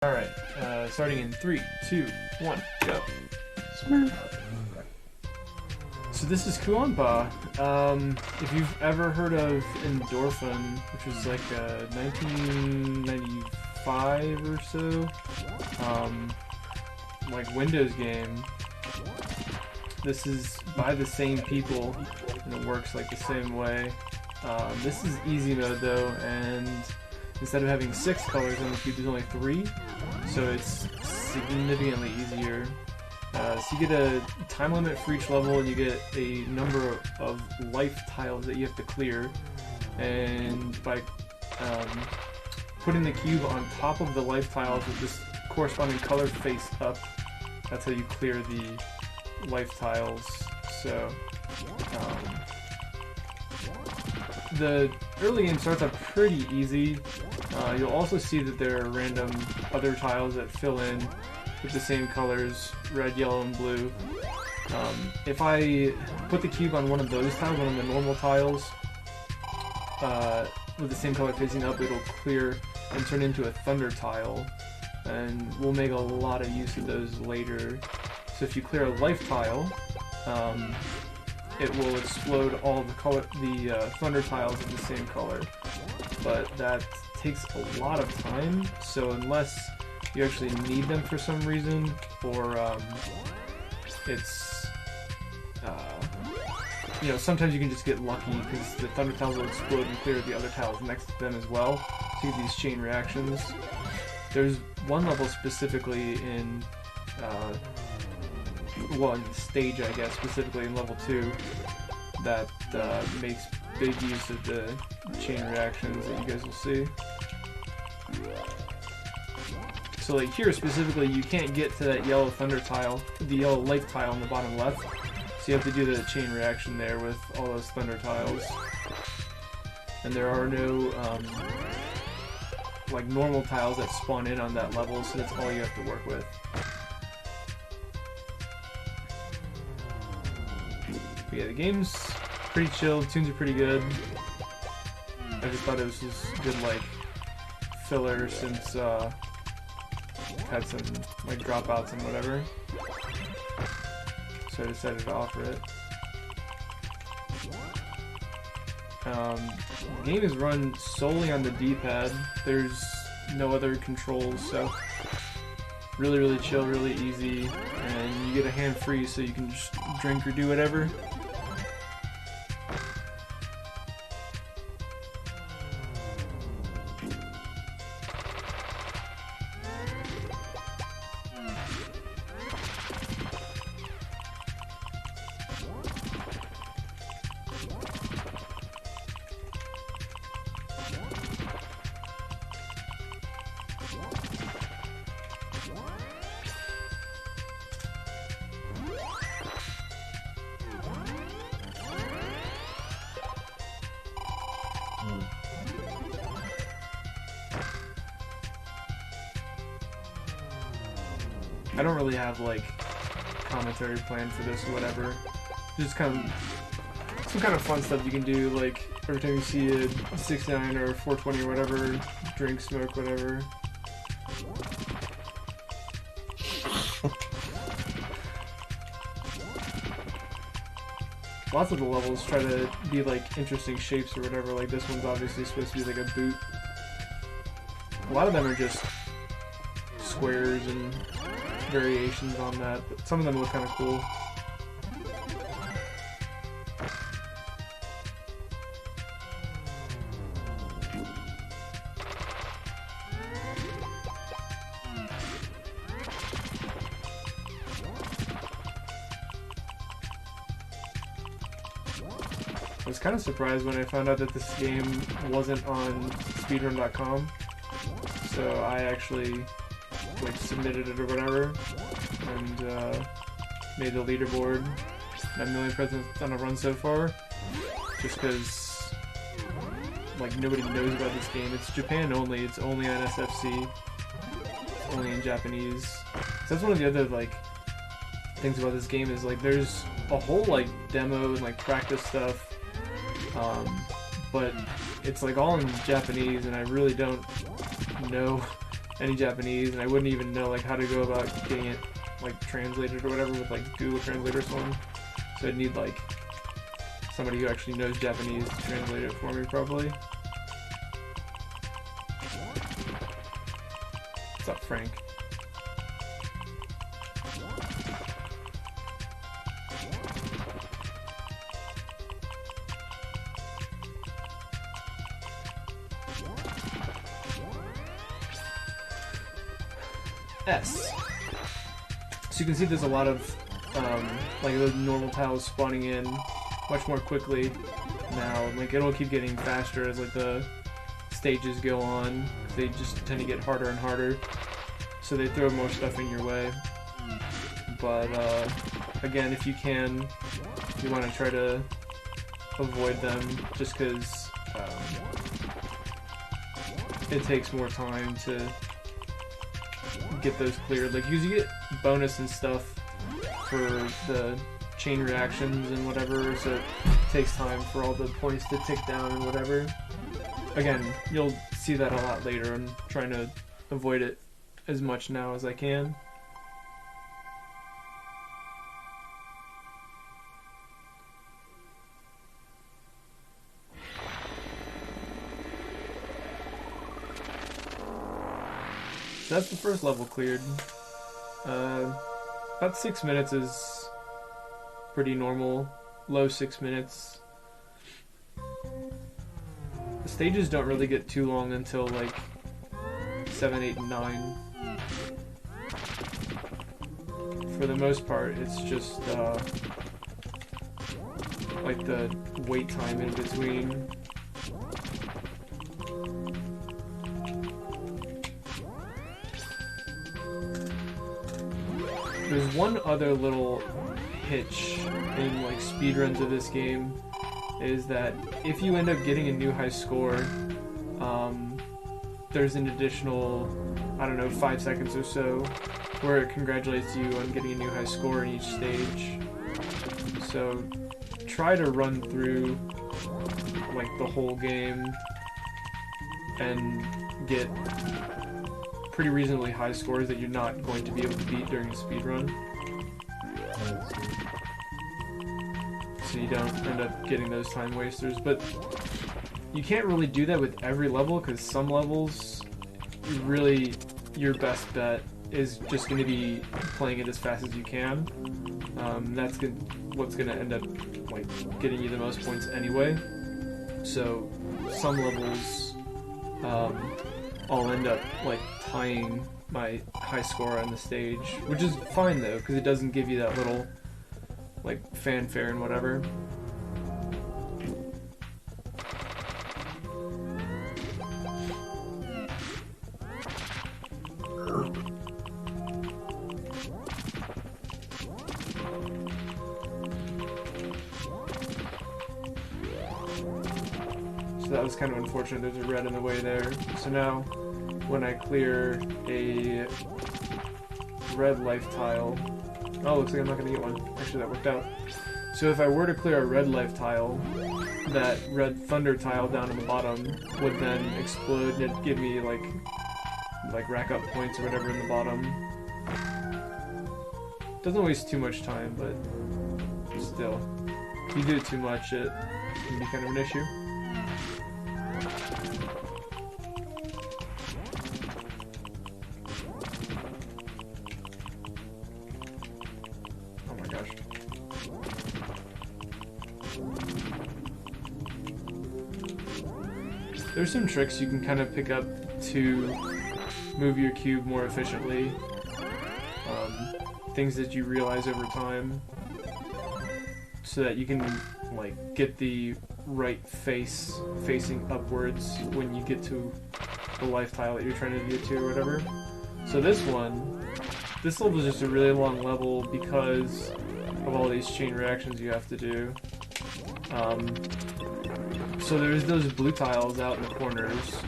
Alright, starting in 3, 2, 1, go. So this is Kuonpa. If you've ever heard of Endorphin, which was like a 1995 or so, like Windows game, this is by the same people, and it works like the same way. This is easy mode though, and instead of having 6 colors on the cube, there's only 3, so it's significantly easier. So you get a time limit for each level, and you get a number of life tiles that you have to clear, and by putting the cube on top of the life tiles with this corresponding color face up, that's how you clear the life tiles. So the early game starts out pretty easy. You'll also see that there are random other tiles that fill in with the same colors, red, yellow, and blue. If I put the cube on one of those tiles, one of the normal tiles, with the same color facing up, it'll clear and turn into a thunder tile, and we'll make a lot of use of those later. So if you clear a life tile, it will explode all the thunder tiles of the same color, but that takes a lot of time, so unless you actually need them for some reason, or it's you know, sometimes you can just get lucky because the thunder tiles will explode and clear the other tiles next to them as well, so you get these chain reactions. There's one level specifically in one stage, I guess, specifically in level 2, that makes big use of the chain reactions that you guys will see. So like here specifically, you can't get to that yellow thunder tile, the yellow life tile on the bottom left, so you have to do the chain reaction there with all those thunder tiles. And there are no like normal tiles that spawn in on that level, so that's all you have to work with. But yeah, the game's pretty chill, the tunes are pretty good. I just thought it was just good, like, filler since had some like dropouts and whatever, so I decided to offer it. The game is run solely on the D-pad. There's no other controls, so really chill, really easy, and you get a hand free so you can just drink or do whatever. I don't really have like commentary planned for this or whatever. Just kind of some kind of fun stuff you can do, like every time you see a 69 or 420 or whatever, drink, smoke, whatever. Lots of the levels try to be like interesting shapes or whatever, like this one's obviously supposed to be like a boot. A lot of them are just squares and variations on that, but some of them look kind of cool. I was kind of surprised when I found out that this game wasn't on speedrun.com, so I actually like submitted it or whatever, and made the leaderboard. And I'm the only person that's done a run so far, just because like nobody knows about this game. It's Japan only. It's only on SFC. It's only in Japanese. So that's one of the other like things about this game is like there's a whole like demo and like practice stuff, but it's like all in Japanese, and I really don't know any Japanese, and I wouldn't even know like how to go about getting it like translated or whatever with like Google Translate or something. So I'd need like somebody who actually knows Japanese to translate it for me properly. What's up, Frank? S. So you can see there's a lot of like the normal tiles spawning in much more quickly now. Like it'll keep getting faster as like the stages go on. They just tend to get harder and harder, so they throw more stuff in your way. But again, if you can, you want to try to avoid them, just because it takes more time to get those cleared. Like you get bonus and stuff for the chain reactions and whatever, so it takes time for all the points to tick down and whatever. Again, you'll see that a lot later. I'm trying to avoid it as much now as I can. So that's the first level cleared. About 6 minutes is pretty normal. Low 6 minutes. The stages don't really get too long until like 7, 8, and 9. For the most part, it's just like the wait time in between. There's one other little hitch in like speedruns of this game, is that if you end up getting a new high score, there's an additional, I don't know, 5 seconds or so where it congratulates you on getting a new high score in each stage. So try to run through like the whole game and get pretty reasonably high scores that you're not going to be able to beat during a speedrun. So you don't end up getting those time wasters. But you can't really do that with every level, because some levels, really, your best bet is just going to be playing it as fast as you can. That's what's going to end up like getting you the most points anyway. So some levels, I'll end up like tying my high score on the stage, which is fine though, because it doesn't give you that little like fanfare and whatever. So that was kind of unfortunate. There's a red in the way there. So now, when I clear a red life tile... Oh, looks like I'm not going to get one. Actually, that worked out. So if I were to clear a red life tile, that red thunder tile down in the bottom would then explode and it'd give me, like rack up points or whatever in the bottom. Doesn't waste too much time, but still. If you do it too much, it can be kind of an issue. There's some tricks you can kind of pick up to move your cube more efficiently. Things that you realize over time, so that you can like get the right face facing upwards when you get to the life tile that you're trying to get to or whatever. So this level is just a really long level because of all these chain reactions you have to do. So there's those blue tiles out in the corners.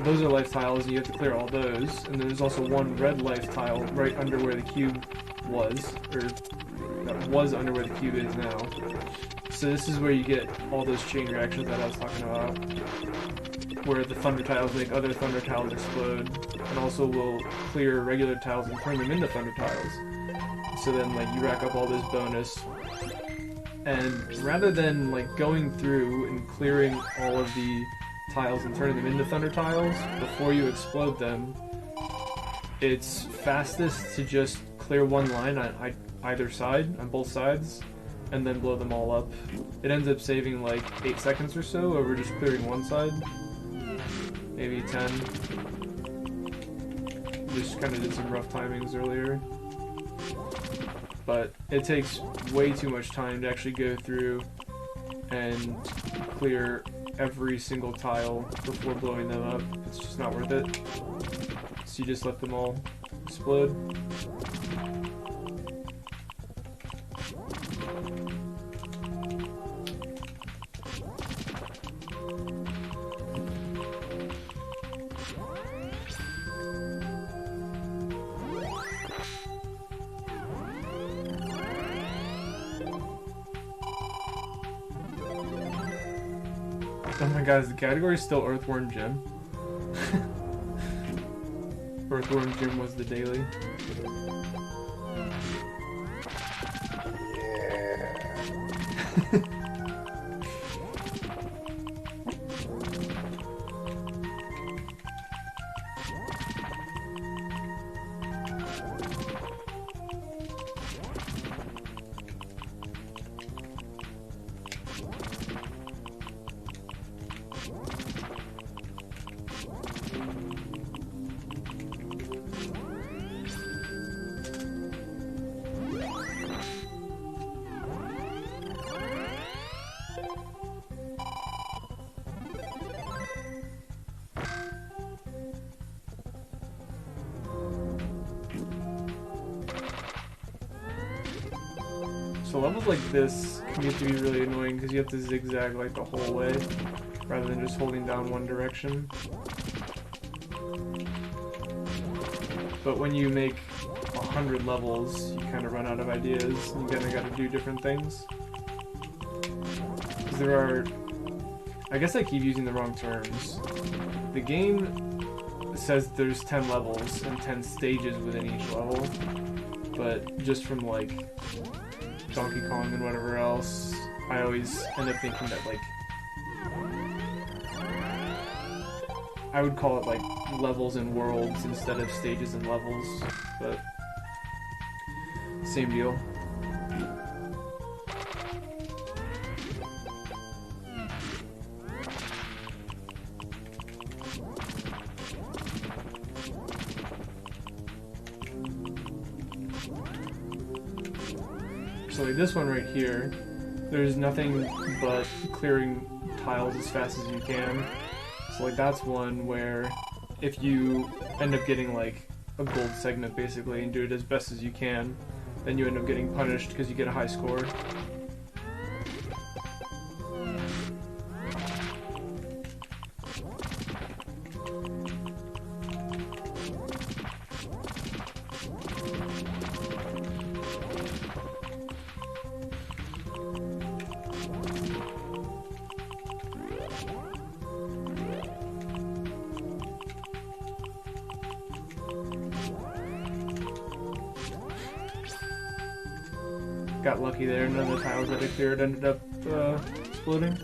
Those are life tiles, and you have to clear all those. And there's also one red life tile right under where the cube was, or that was under where the cube is now. So this is where you get all those chain reactions that I was talking about. where the thunder tiles make other thunder tiles explode, and also will clear regular tiles and turn them into thunder tiles. So then, like, you rack up all this bonus, and rather than, like, going through and clearing all of the tiles and turning them into thunder tiles before you explode them, it's fastest to just clear one line on either side, on both sides, and then blow them all up. It ends up saving like 8 seconds or so over just clearing one side. Maybe 10. Just kind of did some rough timings earlier. But it takes way too much time to actually go through and clear every single tile before blowing them up. It's just not worth it. So you just let them all explode. Oh my god, is the category still Earthworm Jim? Earthworm Jim was the daily. Yeah. So levels like this can get to be really annoying because you have to zigzag like the whole way rather than just holding down one direction. But when you make 100 levels, you kind of run out of ideas and you kind of got to do different things. Because there are... I guess I keep using the wrong terms. The game says there's 10 levels and 10 stages within each level, but just from like Donkey Kong and whatever else, I always end up thinking that like I would call it like levels and worlds instead of stages and levels, but same deal. So like this one right here, there's nothing but clearing tiles as fast as you can. So like that's one where if you end up getting like a gold segment basically and do it as best as you can, then you end up getting punished because you get a high score. Got lucky there, none of the tiles that I cleared ended up exploding.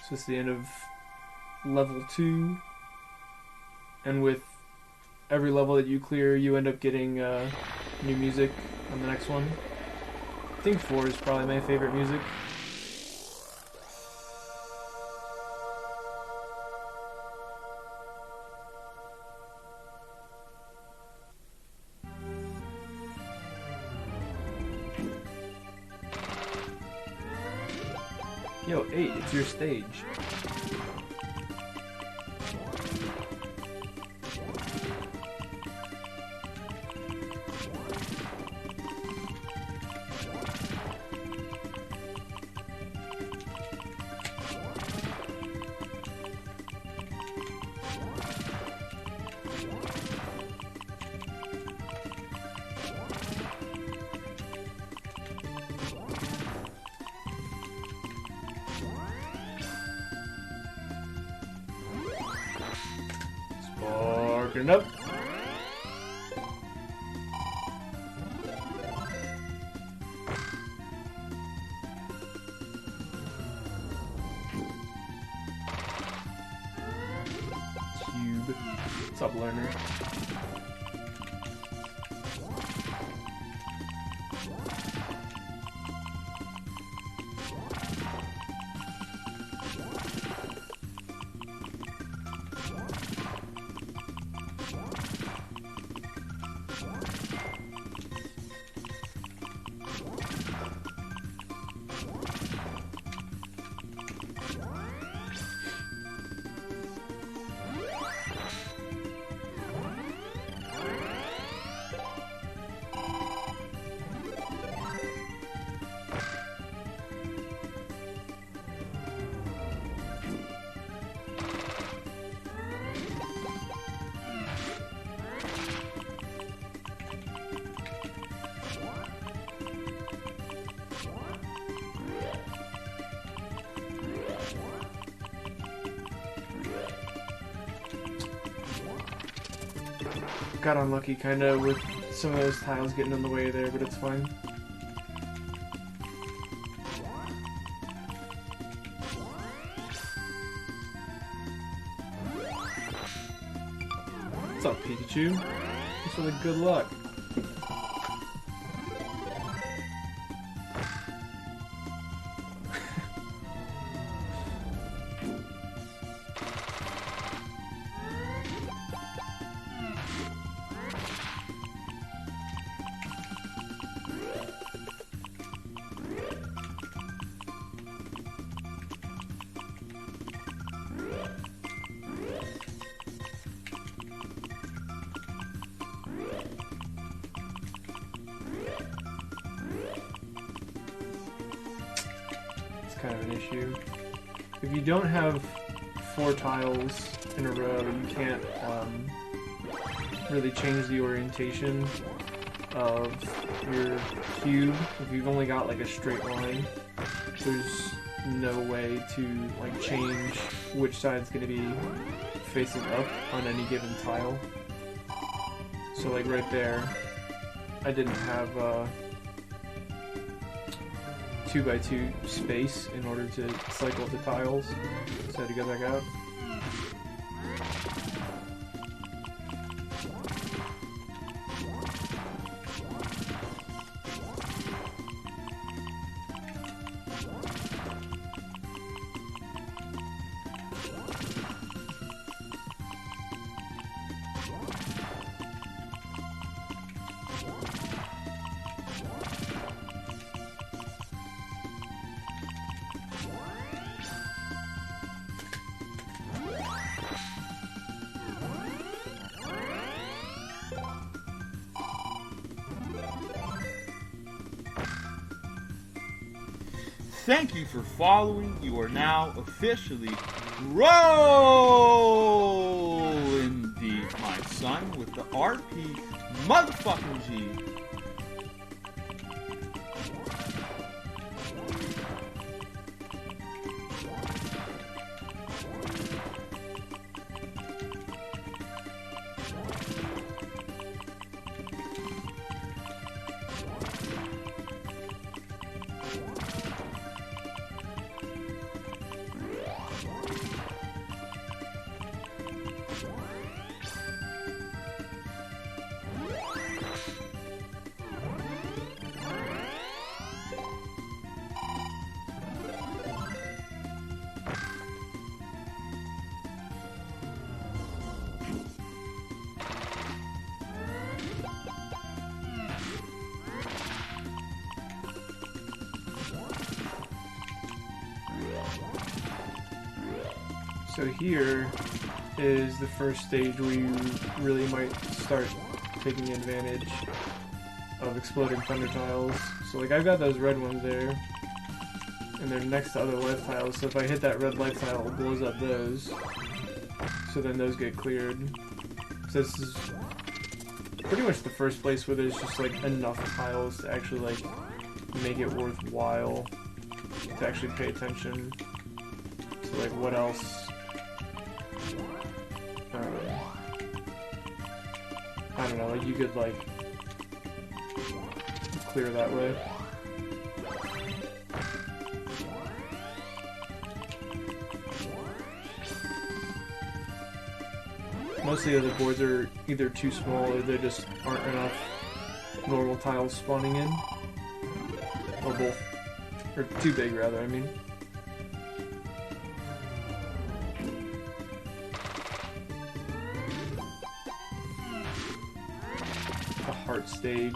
So it's the end of level 2, and with every level that you clear, you end up getting new music on the next one. I think 4 is probably my favorite music. Yo, 8, it's your stage. Fucking it up. Cube. What's up, learner? Got unlucky kinda with some of those tiles getting in the way there, but it's fine. What's up, Pikachu? Thanks for the good luck. Kind of an issue. If you don't have 4 tiles in a row, you can't really change the orientation of your cube. If you've only got like a straight line, there's no way to like change which side's going to be facing up on any given tile. So like right there, I didn't have 2x2 space in order to cycle the tiles, so I had to go back out. Thank you for following. You are now officially rolling deep, my son, with the RP motherfucking G. So here is the first stage where you really might start taking advantage of exploding thunder tiles. So like I've got those red ones there, and they're next to other life tiles, so if I hit that red life tile, it blows up those. So then those get cleared. So this is pretty much the first place where there's just like enough tiles to actually like make it worthwhile to actually pay attention to like what else I don't know, like you could like clear that way. Most of the other boards are either too small or there just aren't enough normal tiles spawning in. Or both. Or too big, rather, I mean. The heart stage.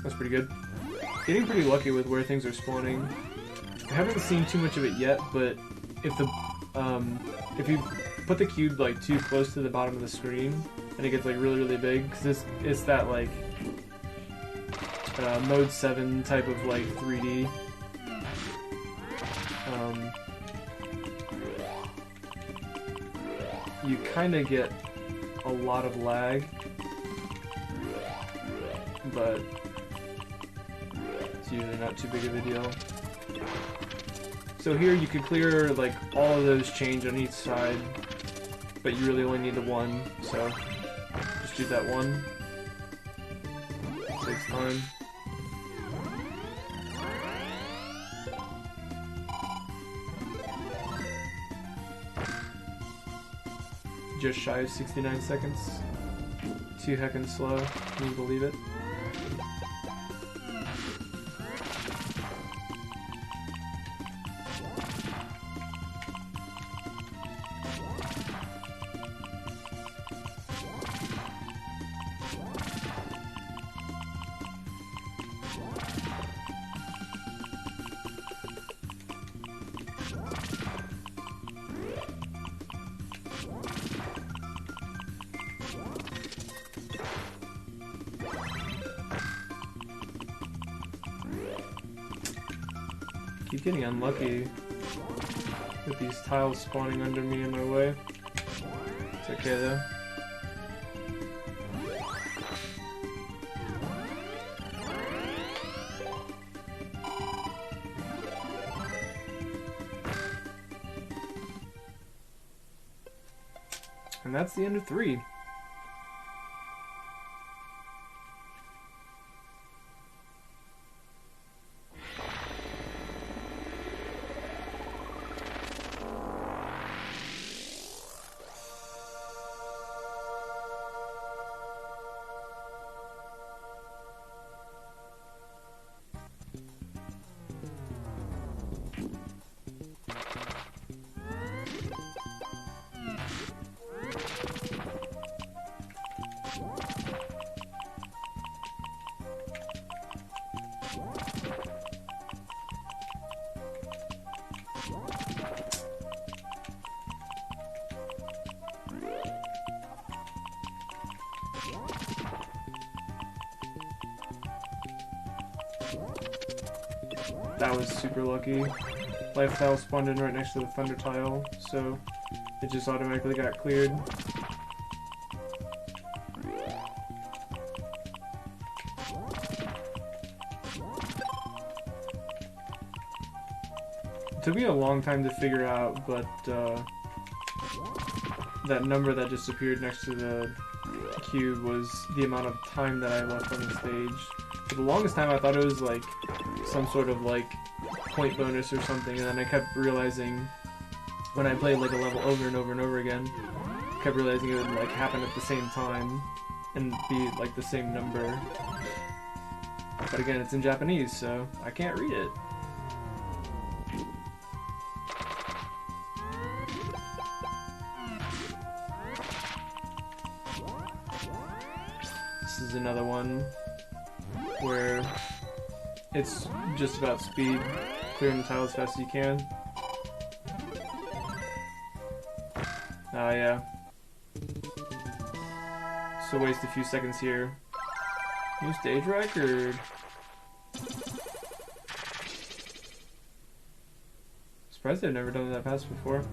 That's pretty good. Getting pretty lucky with where things are spawning. I haven't seen too much of it yet, but if you put the cube like too close to the bottom of the screen, and it gets like really big, because it's that like mode 7 type of like 3D. You kind of get a lot of lag, but it's usually not too big of a deal. So here you could clear like all of those chains on each side, but you really only need the one, so just do that one. Takes time. Just shy of 69 seconds. Too heckin' slow, can you believe it? Keep getting unlucky with these tiles spawning under me in my way. It's okay though. And that's the end of 3. That was super lucky. Life tile spawned in right next to the thunder tile, so it just automatically got cleared. It took me a long time to figure out, but that number that just appeared next to the cube was the amount of time that I left on the stage. For the longest time I thought it was like some sort of like point bonus or something, and then I kept realizing when I played like a level over and over and over again, I kept realizing it would like happen at the same time and be like the same number. But again, it's in Japanese, so I can't read it. This is another one where it's just about speed, clearing the tile as fast as you can. Yeah. So waste a few seconds here. New stage record. Surprised I've never done that pass before.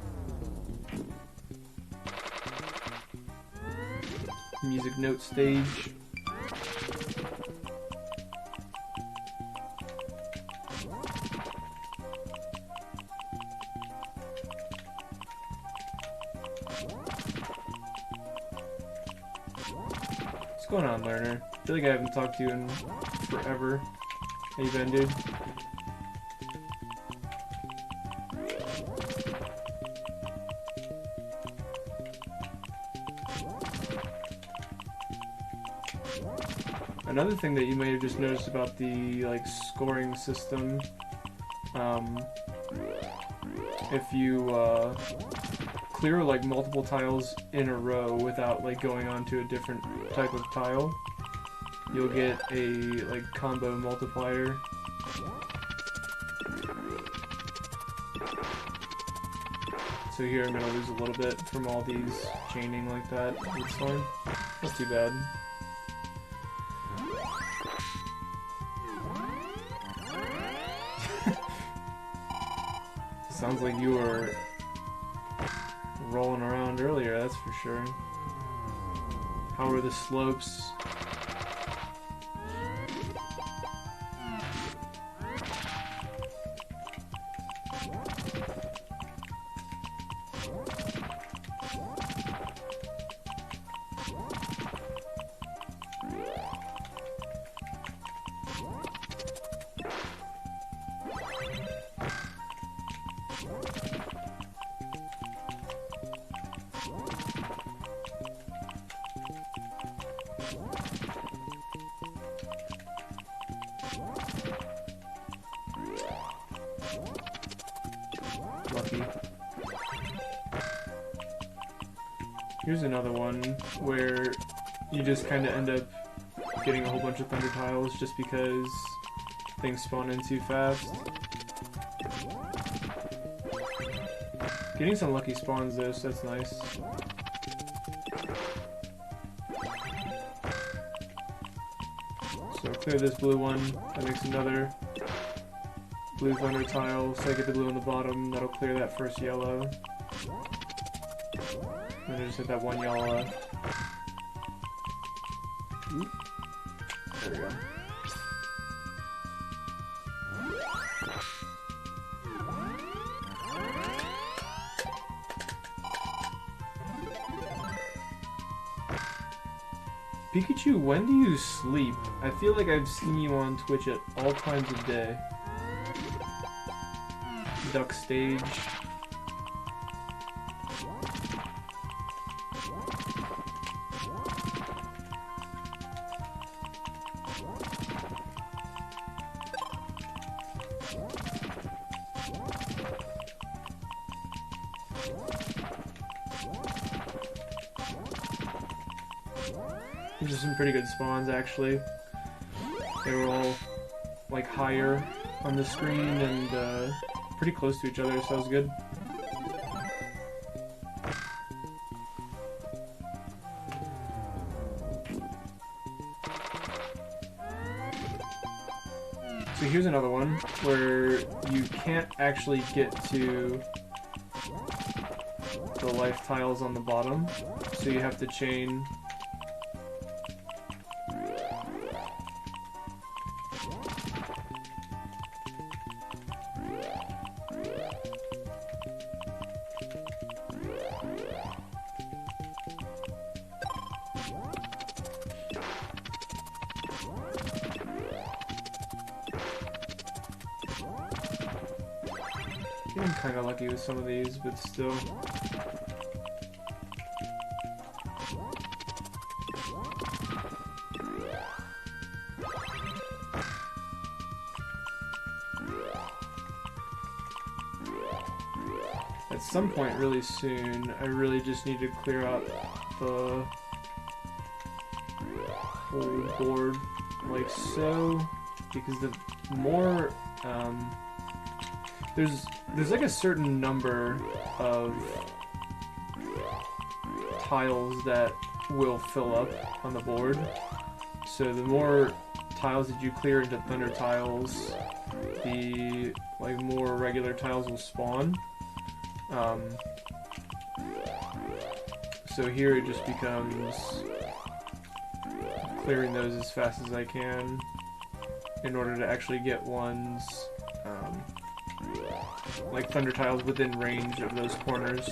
Music note stage. What's going on, learner? I feel like I haven't talked to you in forever. How you been, dude? Another thing that you may have just noticed about the scoring system, if you clear multiple tiles in a row without going on to a different type of tile, you'll get a combo multiplier. So here I'm gonna lose a little bit from all these chaining like that. It's fine. Not too bad. Sounds like you were rolling around earlier, that's for sure. How were the slopes? Lucky. Here's another one where you just kind of end up getting a whole bunch of thunder tiles just because things spawn in too fast. Getting some lucky spawns though, so that's nice. So clear this blue one, that makes another blue thunder tile, so I get the blue on the bottom, that'll clear that first yellow. And then I just hit that one yellow left. Oop. There we go. Pikachu, when do you sleep? I feel like I've seen you on Twitch at all times of day. Duck stage. These are some pretty good spawns, actually. They were all higher on the screen and pretty close to each other, so that was good. So here's another one where you can't actually get to the life tiles on the bottom, so you have to chain. I'm kind of lucky with some of these, but still. At some point really soon, I really just need to clear out the whole board like so, because the more there's like a certain number of tiles that will fill up on the board. So the more tiles that you clear into thunder tiles, the like more regular tiles will spawn. So here it just becomes clearing those as fast as I can in order to actually get ones like thunder tiles within range of those corners.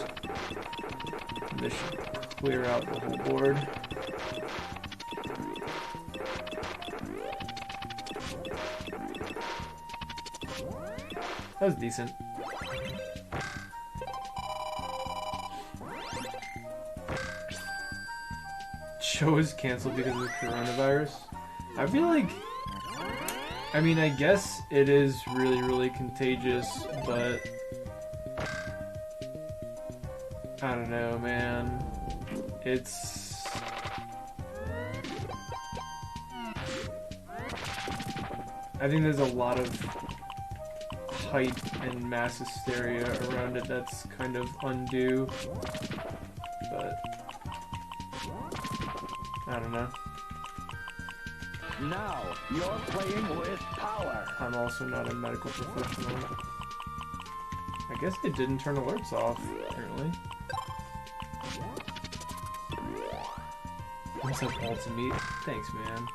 And this should clear out the whole board. That was decent. Show was canceled because of the coronavirus. I feel like, I mean, I guess it is really, really contagious, but I don't know, man. It's I think there's a lot of hype and mass hysteria around it that's kind of undue, but I don't know. Now you're playing with power. I'm also not a medical professional. I guess they didn't turn alerts off, apparently. What's up, Ultimate? Thanks, man.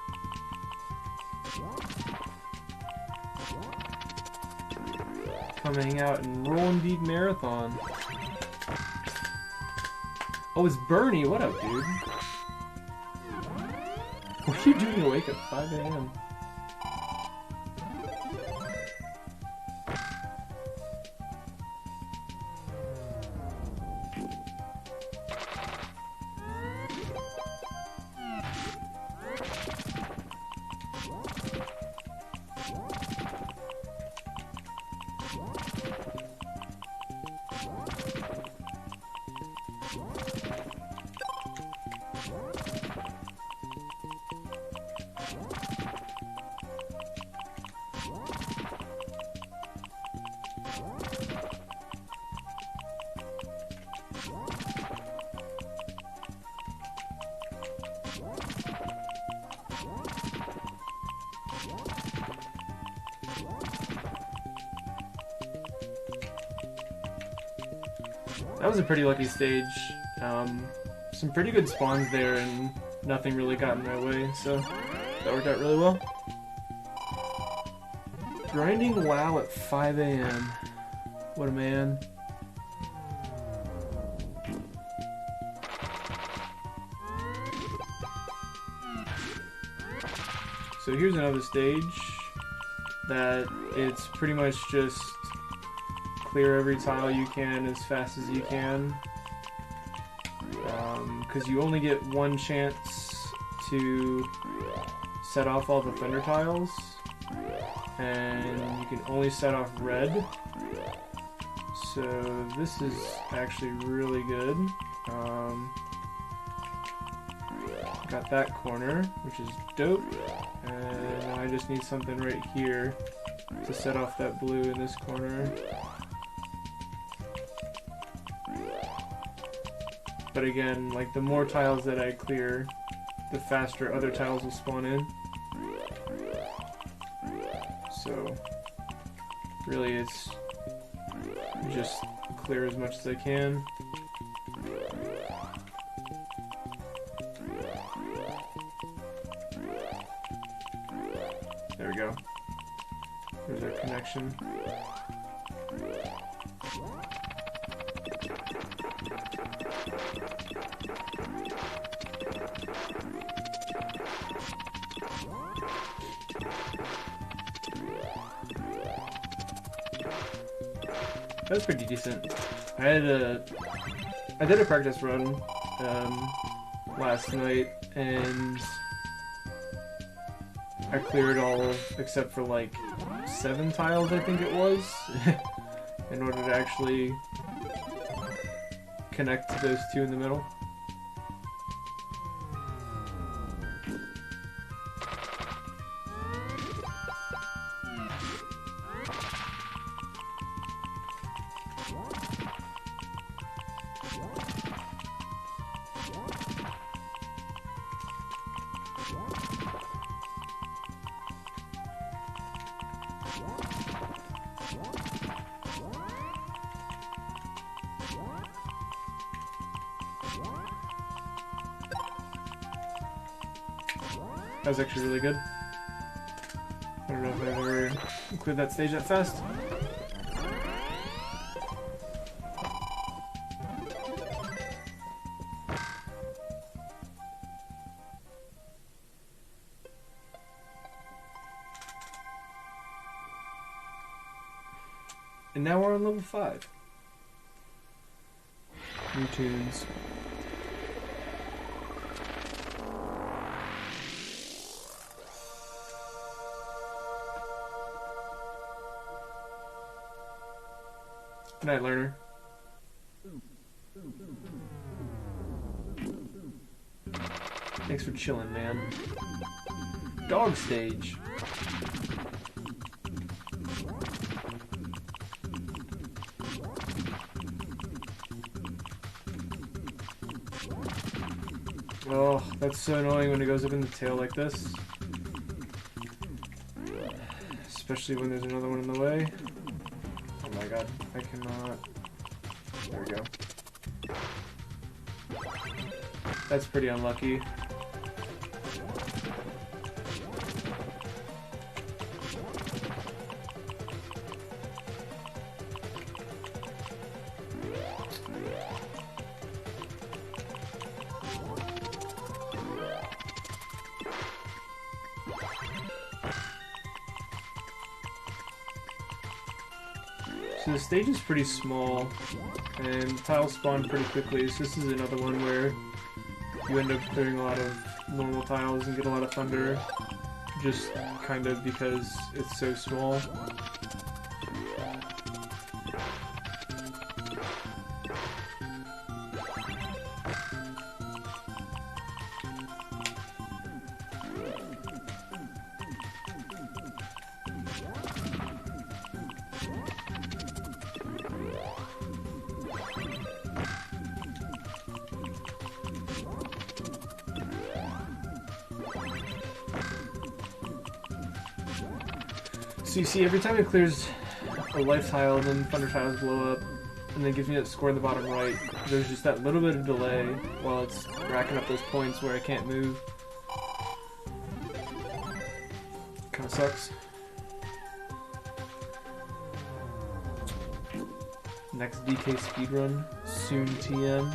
Come hang out and Roll Indeed Marathon. Oh, it's Bernie. What up, dude? What are you doing awake at 5 a.m.? That was a pretty lucky stage. Some pretty good spawns there, and nothing really got in my way, so that worked out really well. Grinding WoW at 5 a.m. What a man. So here's another stage that it's pretty much just clear every tile you can as fast as you can, because you only get one chance to set off all the thunder tiles, and you can only set off red. So this is actually really good. Got that corner, which is dope, and I just need something right here to set off that blue in this corner. But again, like, the more tiles that I clear, the faster other tiles will spawn in. So really it's just clear as much as I can. There we go. There's our connection. That was pretty decent. I did a practice run last night, and I cleared all except for like 7 tiles, I think it was, in order to actually connect to those 2 in the middle. That was actually really good. I don't know if I've ever cleared that stage that fast. And now we're on level 5. New tunes. Good night, learner. Thanks for chilling, man. Dog stage. Oh, that's so annoying when it goes up in the tail like this. Especially when there's another one in the way. Oh my god, I cannot... There we go. That's pretty unlucky. So the stage is pretty small, and tiles spawn pretty quickly, so this is another one where you end up clearing a lot of normal tiles and get a lot of thunder, just kind of because it's so small. So you see, every time it clears a life tile, then thunder tiles blow up, and then gives me that score in the bottom right. There's just that little bit of delay while it's racking up those points where I can't move. Kinda sucks. Next DK speedrun, soon TM.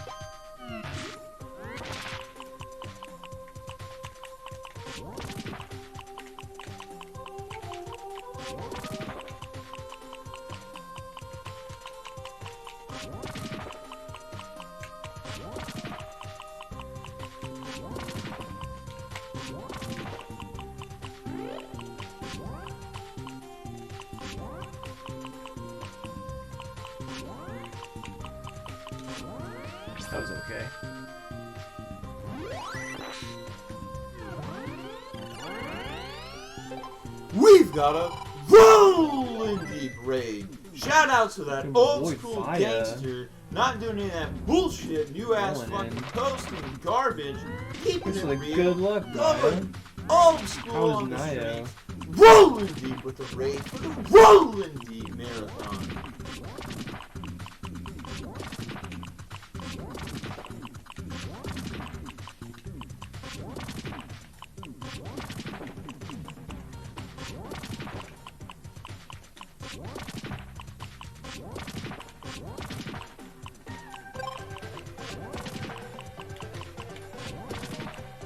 That was okay. We've got a rolling deep raid. Shout out to that Dude, old boy, school fire. gangster, not doing any of that bullshit, new ass Rolling fucking in. posting garbage, keeping Looks it like real, good luck, going Brian. old school How's on the Naya? streets, rolling deep with the raid for the rolling deep marathon.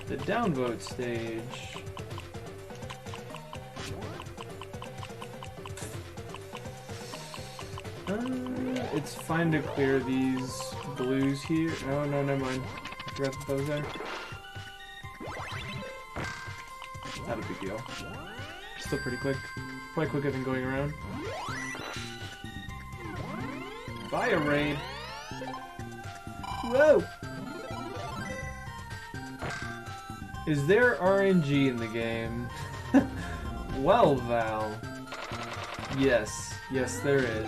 The downvote stage. It's fine to clear these blues here. Oh no, never mind. I forgot that those there. Not a big deal. Still pretty quick. Probably quicker than going around. Fire raid. Whoa! Is there RNG in the game? Well, Val. Yes. Yes, there is.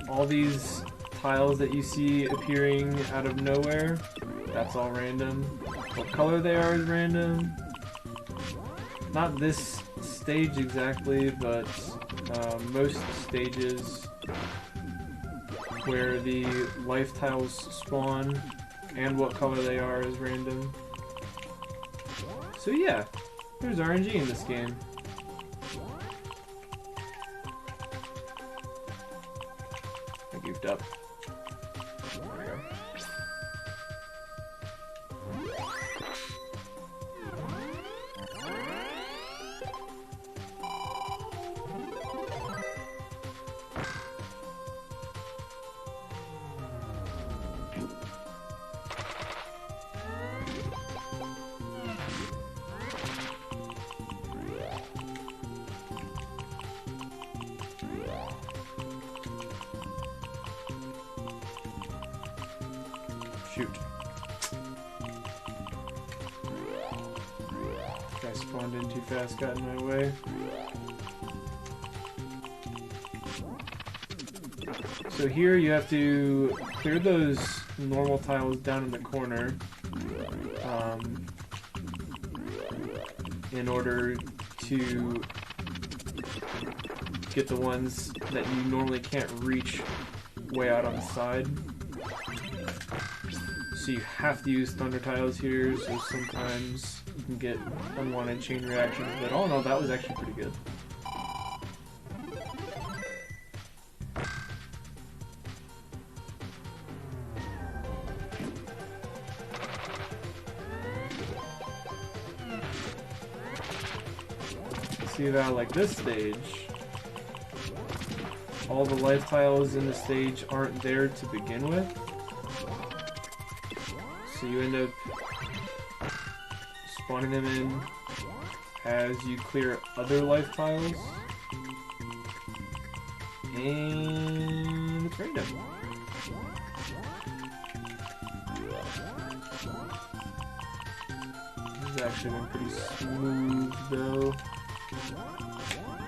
All these tiles that you see appearing out of nowhere, that's all random. What color they are is random. Not this stage exactly, but most stages where the life tiles spawn and what color they are is random. So yeah, there's RNG in this game. I goofed up. There we go. Shoot. Guy spawned in too fast, got in my way. So here you have to clear those normal tiles down in the corner in order to get the ones that you normally can't reach way out on the side. So you have to use thunder tiles here, so sometimes you can get unwanted chain reactions, but all in all, that was actually pretty good. See that, like this stage, all the life tiles in the stage aren't there to begin with. So you end up spawning them in as you clear other life tiles. And it's random. This has actually been pretty smooth though.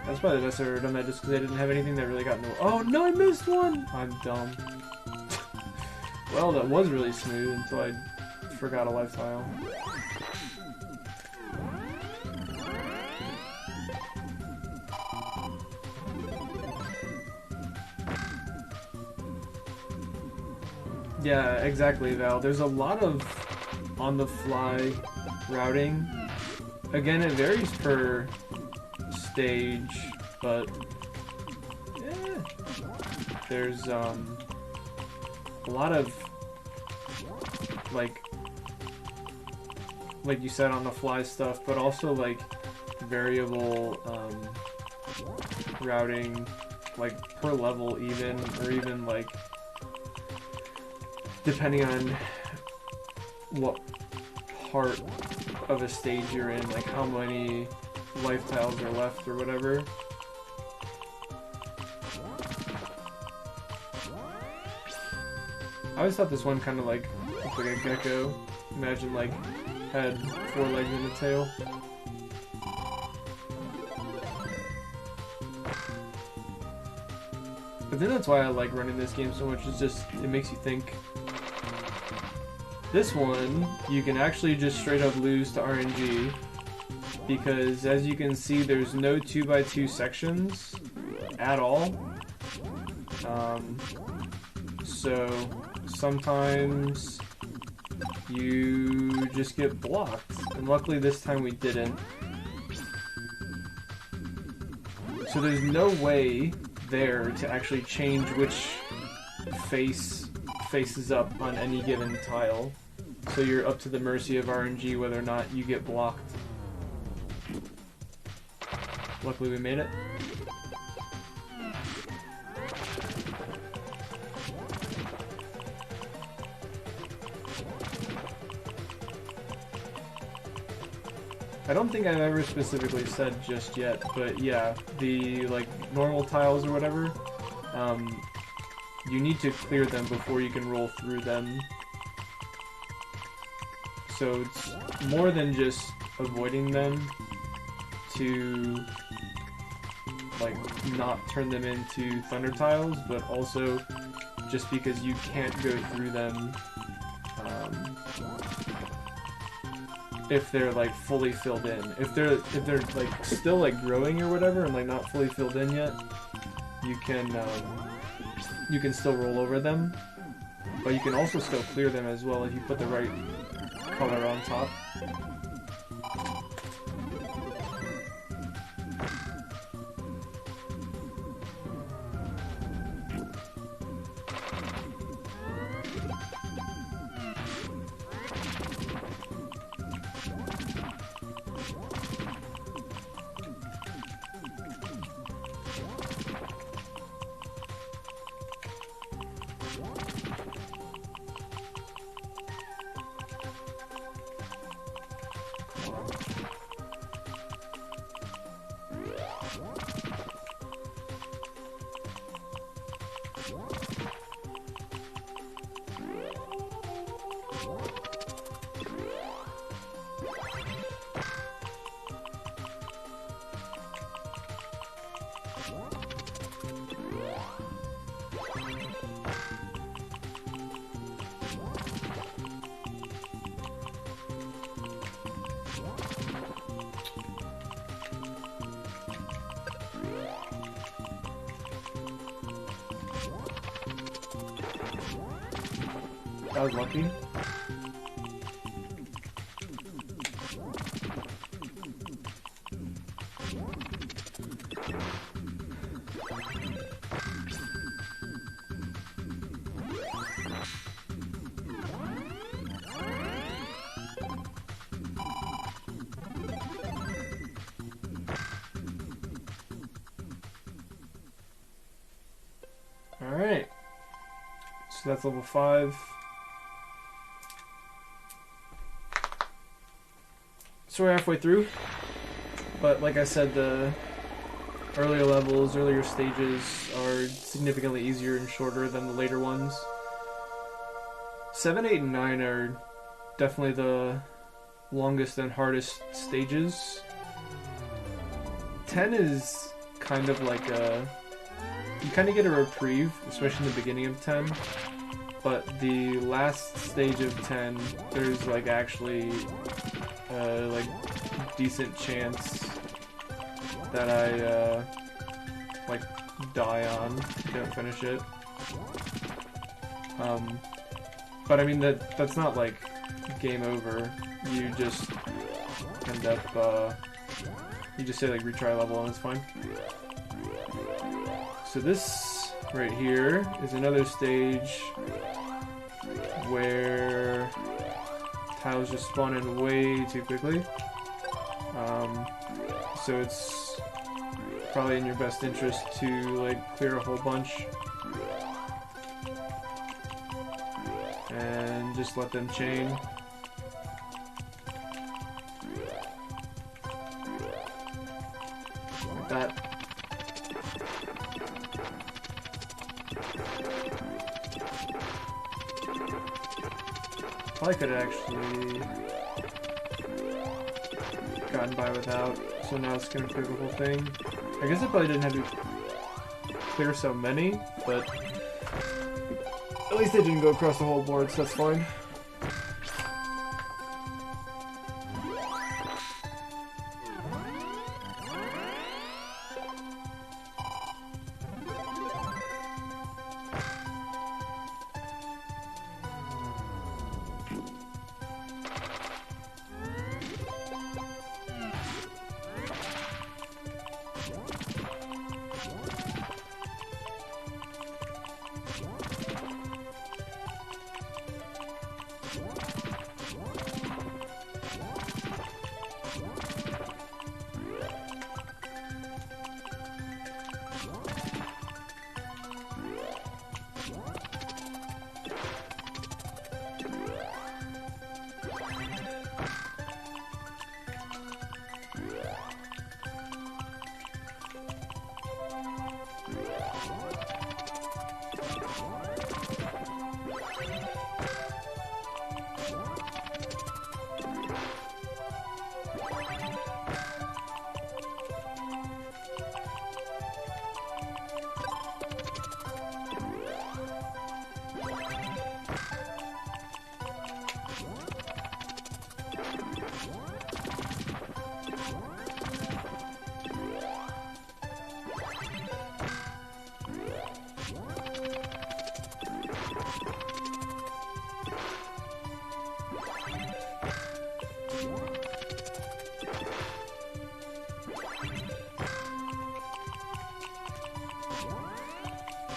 That's probably the best I've ever done that just because I didn't have anything that really got in the way. Oh no, I missed one! I'm dumb. Well, that was really smooth until I forgot a life tile. Yeah, exactly, Val. There's a lot of on-the-fly routing. Again, it varies per stage, but yeah, there's a lot of like you said, on the fly stuff, but also like variable routing, like per level even, or even like depending on what part of a stage you're in, like how many life tiles are left or whatever. I always thought this one kind of like looked like a gecko. Imagine like had 4 legs and a tail. But then that's why I like running this game so much, is just, it makes you think. This one, you can actually just straight up lose to RNG, because as you can see, there's no 2x2 sections at all. So sometimes you just get blocked, and luckily this time we didn't. So there's no way there to actually change which face faces up on any given tile. So you're up to the mercy of RNG whether or not you get blocked. Luckily we made it. I don't think I've ever specifically said just yet, but yeah, the like normal tiles or whatever, you need to clear them before you can roll through them. So it's more than just avoiding them to like not turn them into thunder tiles, but also just because you can't go through them if they're like fully filled in. If they're like still like growing or whatever and like not fully filled in yet, you can still roll over them, but you can also still clear them as well if you put the right color on top. That was lucky. Alright. So that's level 5. So we're halfway through, but like I said, the earlier levels, earlier stages are significantly easier and shorter than the later ones. 7, 8, and 9 are definitely the longest and hardest stages. 10 is kind of like you kind of get a reprieve, especially in the beginning of 10, but the last stage of 10, there's like actually like decent chance that I like die on, don't finish it. But I mean that's not like game over. You just end up you just say like retry level and it's fine. So this right here is another stage where tiles just spawn in way too quickly. So it's probably in your best interest to like clear a whole bunch and just let them chain. Like that. Probably could have actually gotten by without, so now it's gonna clear the whole thing. I guess I probably didn't have to clear so many, but at least they didn't go across the whole board, so that's fine.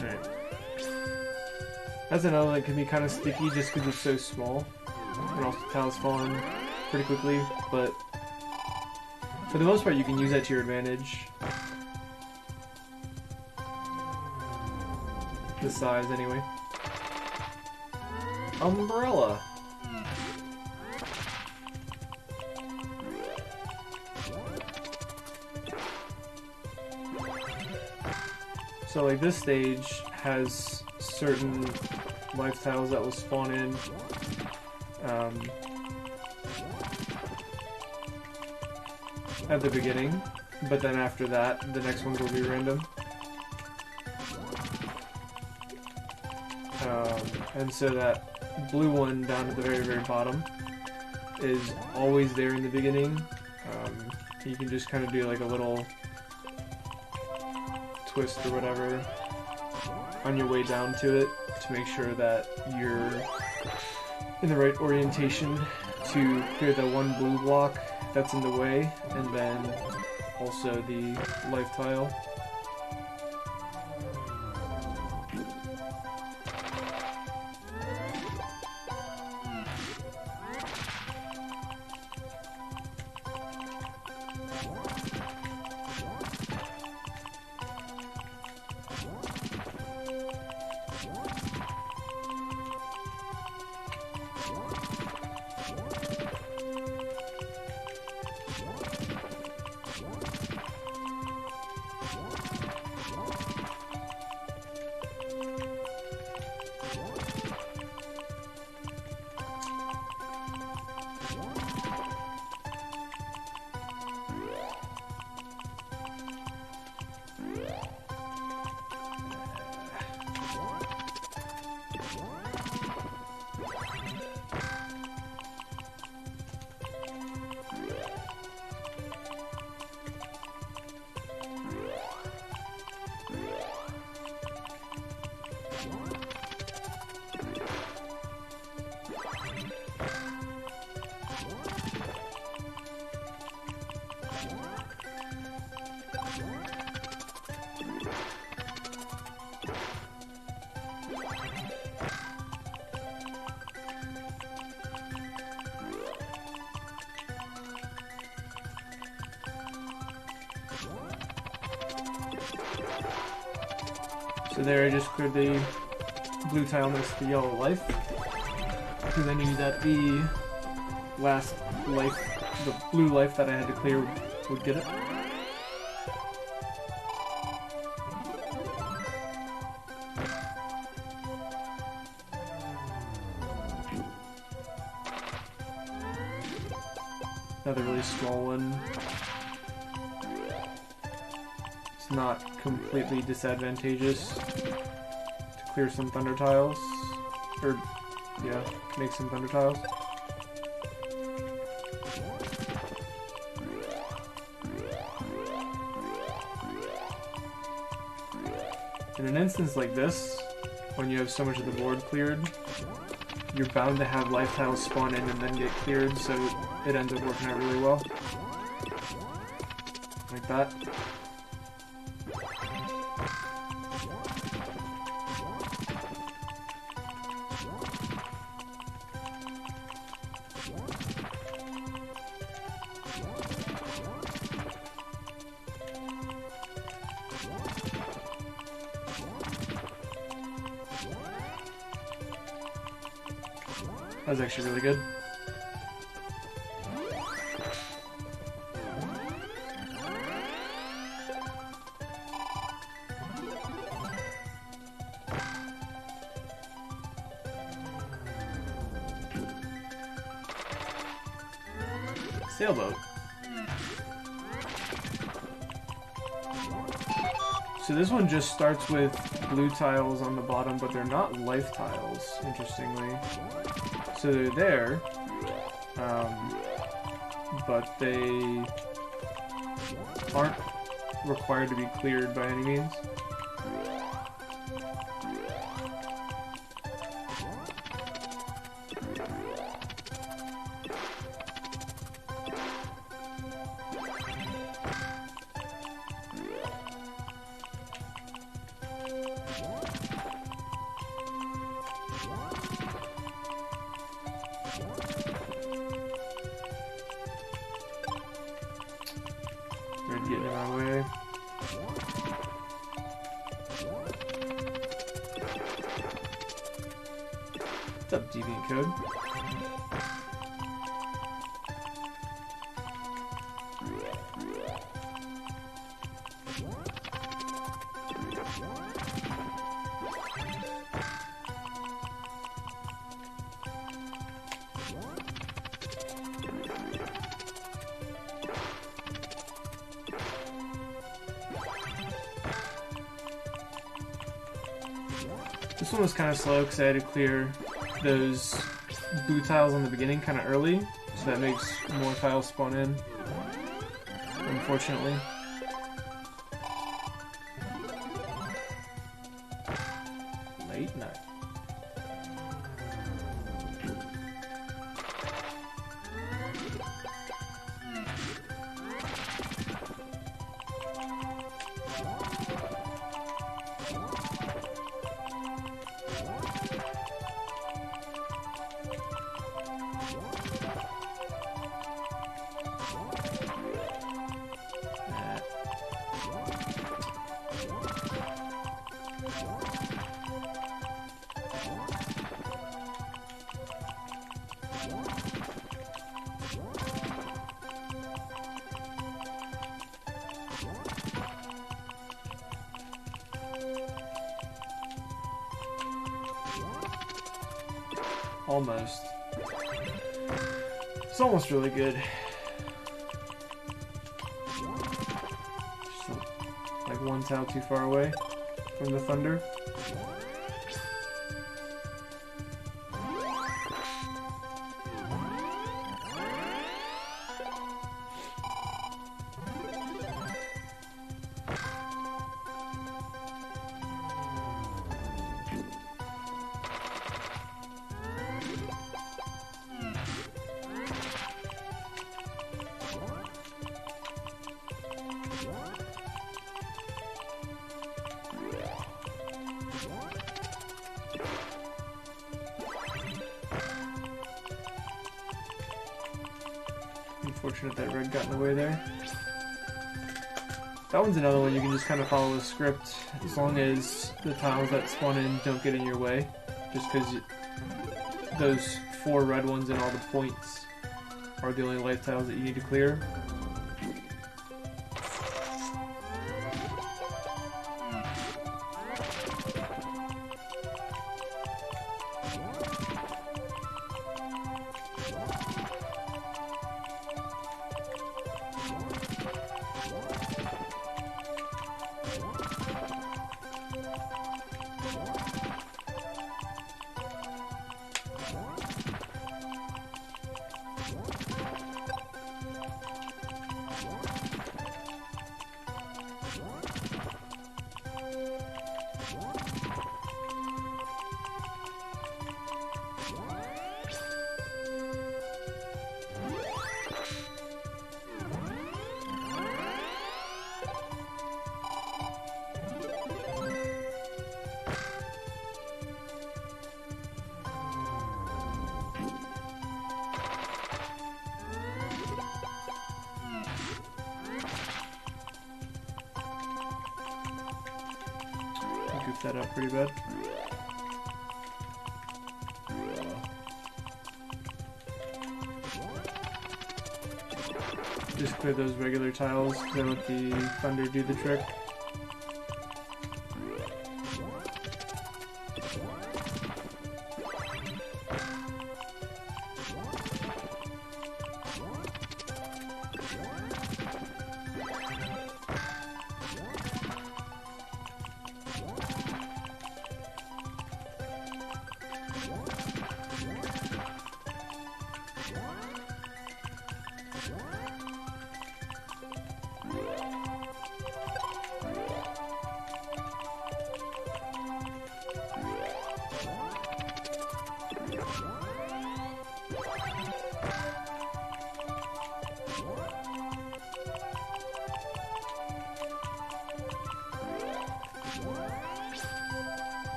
Alright. That's an element that can be kind of sticky just because it's so small. And also tiles fall in pretty quickly, but for the most part you can use that to your advantage. The size, anyway. Umbrella. So like this stage has certain life tiles that will spawn in at the beginning, but then after that the next ones will be random. And so that blue one down at the very, very bottom is always there in the beginning. You can just kind of do like a little twist or whatever on your way down to it to make sure that you're in the right orientation to clear the one blue block that's in the way, and then also the life tile. So there I just cleared the blue tile next to the yellow life, because I knew that the last life, the blue life that I had to clear would get it. Another really small one. It's not completely disadvantageous to clear some thunder tiles, or yeah, make some thunder tiles. In an instance like this, when you have so much of the board cleared, you're bound to have life tiles spawn in and then get cleared, so it ends up working out really well. Like that. That was actually really good. Sailboat. So this one just starts with blue tiles on the bottom, but they're not life tiles, interestingly. So they're there, but they aren't required to be cleared by any means. What's up, Deviant Code? This one was kind of slow because I had to clear those blue tiles on the beginning kind of early, so that makes more tiles spawn in, unfortunately. Late night. Almost. It's almost really good. Just like one tile too far away from the thunder. Unfortunate that red got in the way there. That one's another one you can just kind of follow the script as long as the tiles that spawn in don't get in your way. Just because those 4 red ones and all the points are the only life tiles that you need to clear. Goofed that up pretty bad. Just clear those regular tiles, then let the thunder do the trick.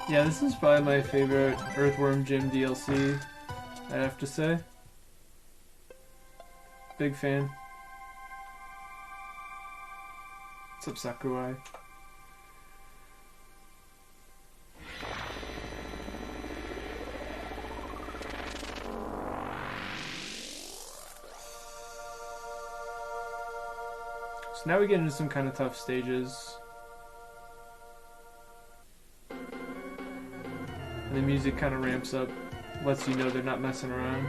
Yeah, this is probably my favorite Earthworm Jim DLC, I have to say. Big fan. What's up, Sakurai? So now we get into some kind of tough stages. And the music kind of ramps up, lets you know they're not messing around.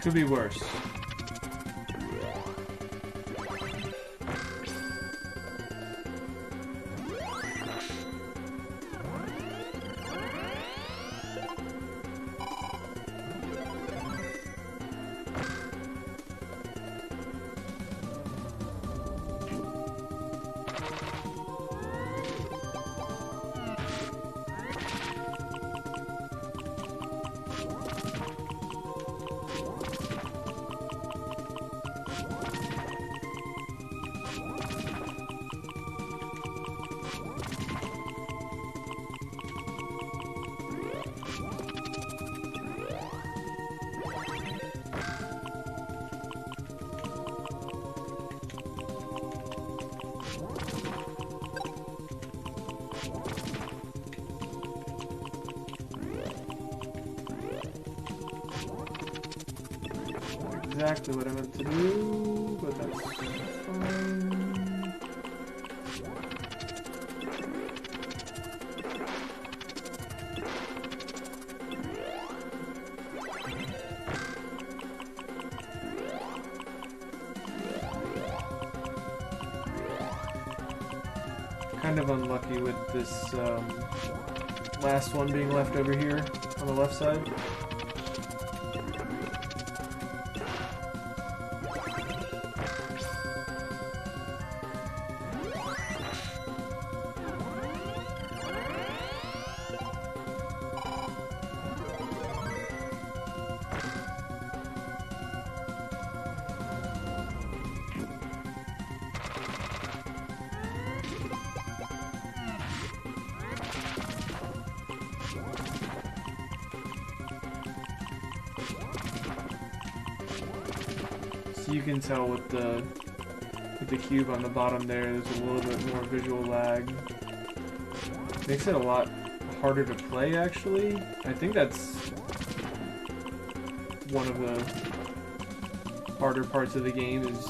Could be worse. Exactly what I meant to do, but that's fine. Kind of unlucky with this last one being left over here on the left side. You can tell with the cube on the bottom there, there's a little bit more visual lag. Makes it a lot harder to play, actually. I think that's one of the harder parts of the game, is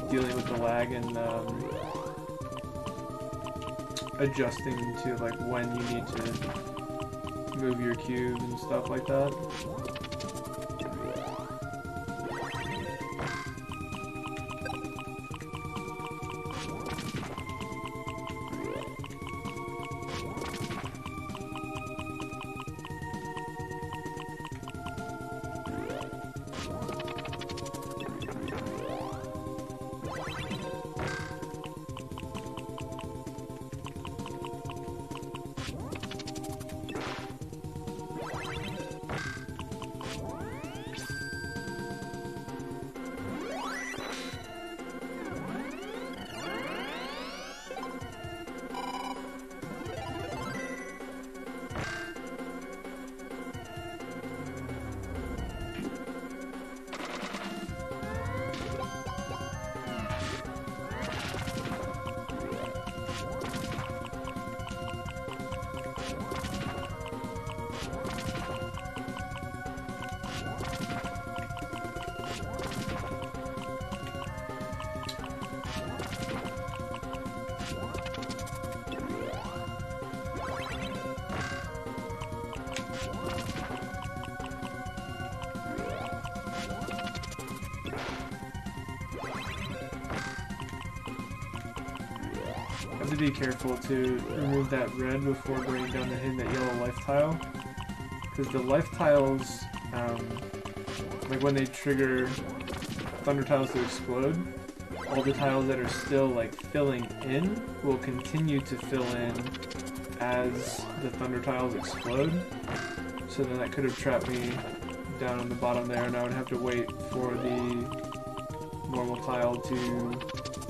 dealing with the lag and adjusting to like when you need to move your cube and stuff like that. have to be careful to remove that red before going down to hitting that yellow life tile. Because the life tiles, like when they trigger thunder tiles to explode, all the tiles that are still like filling in will continue to fill in as the thunder tiles explode. So then that could have trapped me down on the bottom there, and I would have to wait for the normal tile to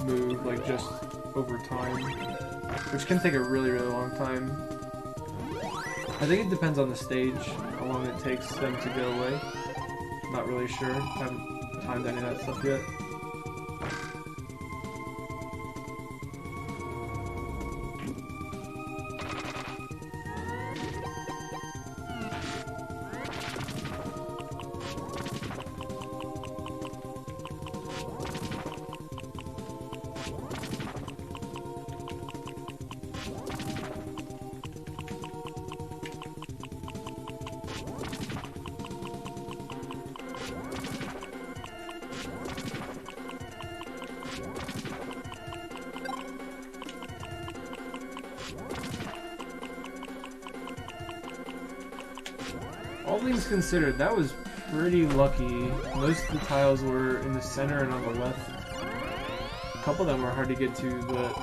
move like just over time, which can take a really long time. I think it depends on the stage, how long it takes them to go away. Not really sure, haven't timed any of that stuff yet. All things considered, that was pretty lucky. Most of the tiles were in the center and on the left. A couple of them were hard to get to, but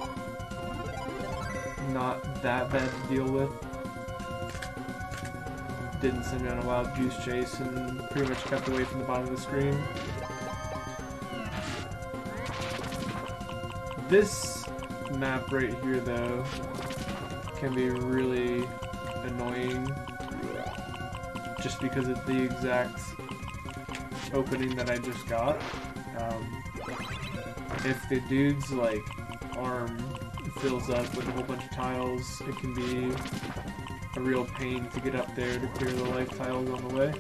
not that bad to deal with. Didn't send me on a wild goose chase and pretty much kept away from the bottom of the screen. This map right here, though, can be really annoying. Just because of the exact opening that I just got. If the dude's like arm fills up with a whole bunch of tiles, it can be a real pain to get up there to clear the life tiles on the way.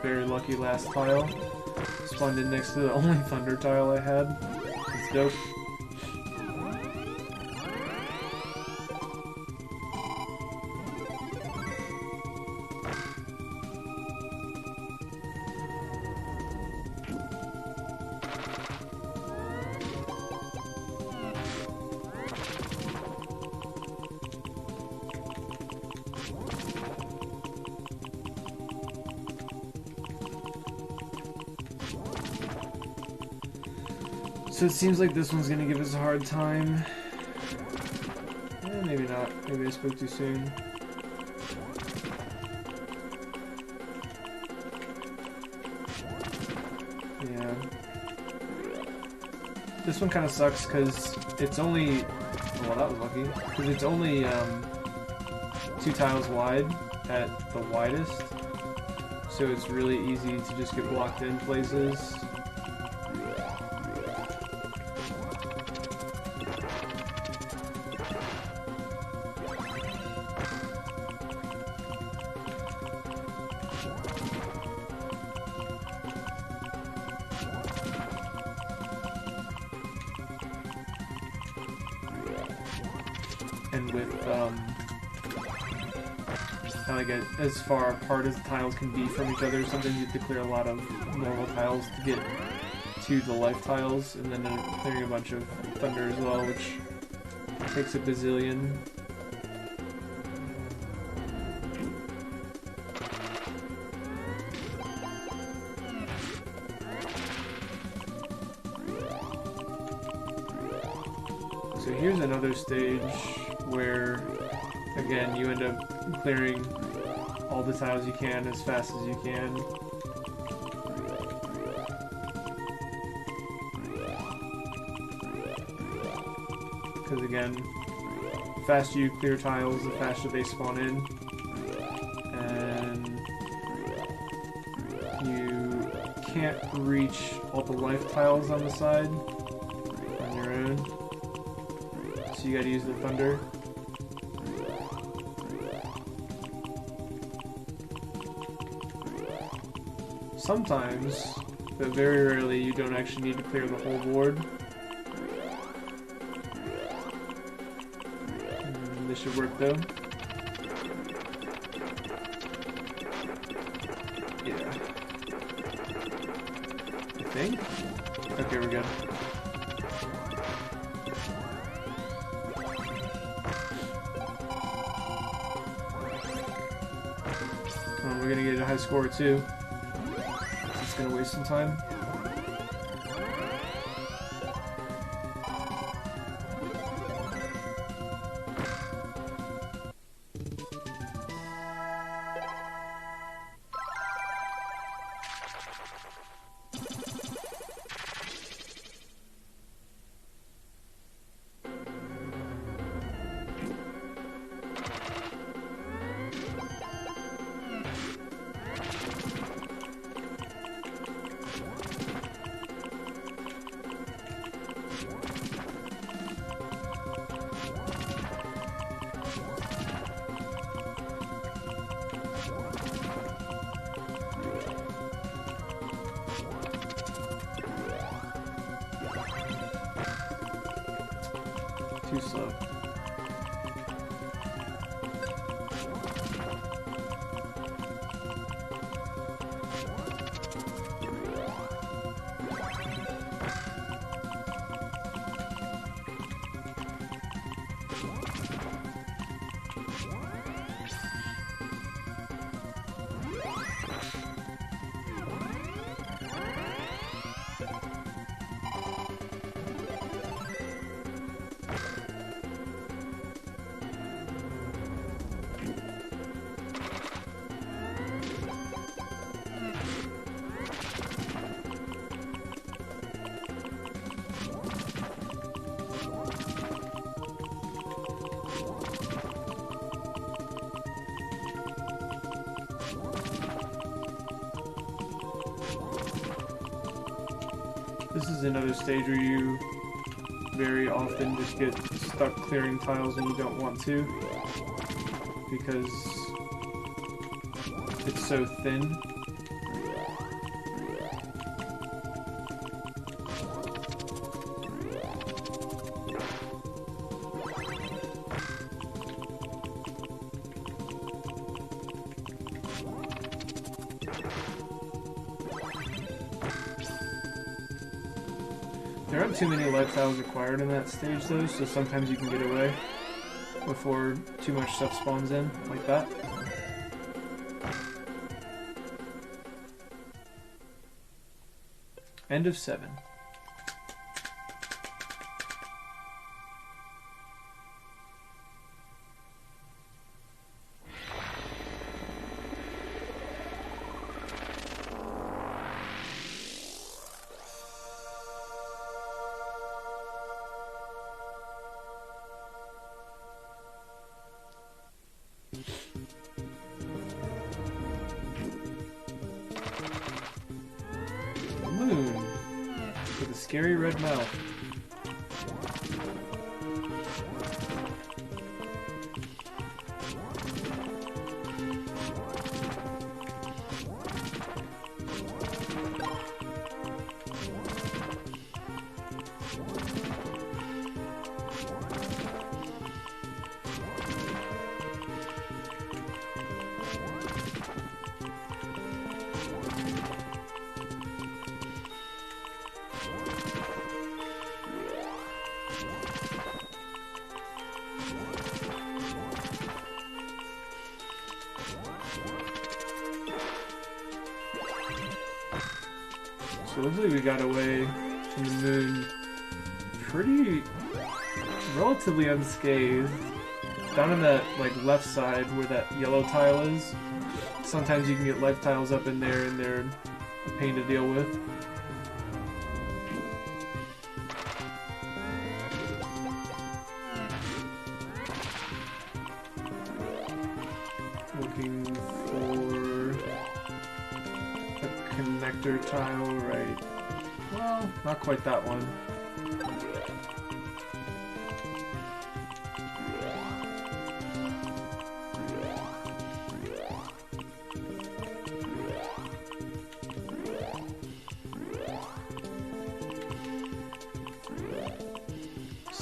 Very lucky last tile. Spawned in next to the only thunder tile I had. It's dope. So it seems like this one's gonna give us a hard time. Maybe not. Maybe I spoke too soon. Yeah. This one kind of sucks because it's only... Well, that was lucky. Because it's only 2 tiles wide at the widest. So it's really easy to just get blocked in places. And with like as far apart as the tiles can be from each other, sometimes you have to clear a lot of normal tiles to get to the life tiles, and then clearing a bunch of thunder as well, which takes a bazillion. So here's another stage where, again, you end up clearing all the tiles you can as fast as you can. Because again, the faster you clear tiles, the faster they spawn in. And you can't reach all the life tiles on the side on your own. So you gotta use the thunder. sometimes, but very rarely, you don't actually need to clear the whole board. This should work though. Yeah. I think? Okay, we're good. We're gonna get a high score too. It's gonna waste some time. Too slow. This is another stage where you very often just get stuck clearing tiles when you don't want to, because it's so thin. There aren't too many life tiles required in that stage though, so sometimes you can get away before too much stuff spawns in, like that. End of 7. Moon with a scary red mouth. So it looks like we got away from the moon pretty relatively unscathed. Down on that left side where that yellow tile is, sometimes you can get life tiles up in there and they're a pain to deal with. Looking for a connector tile, right? Well, not quite that one.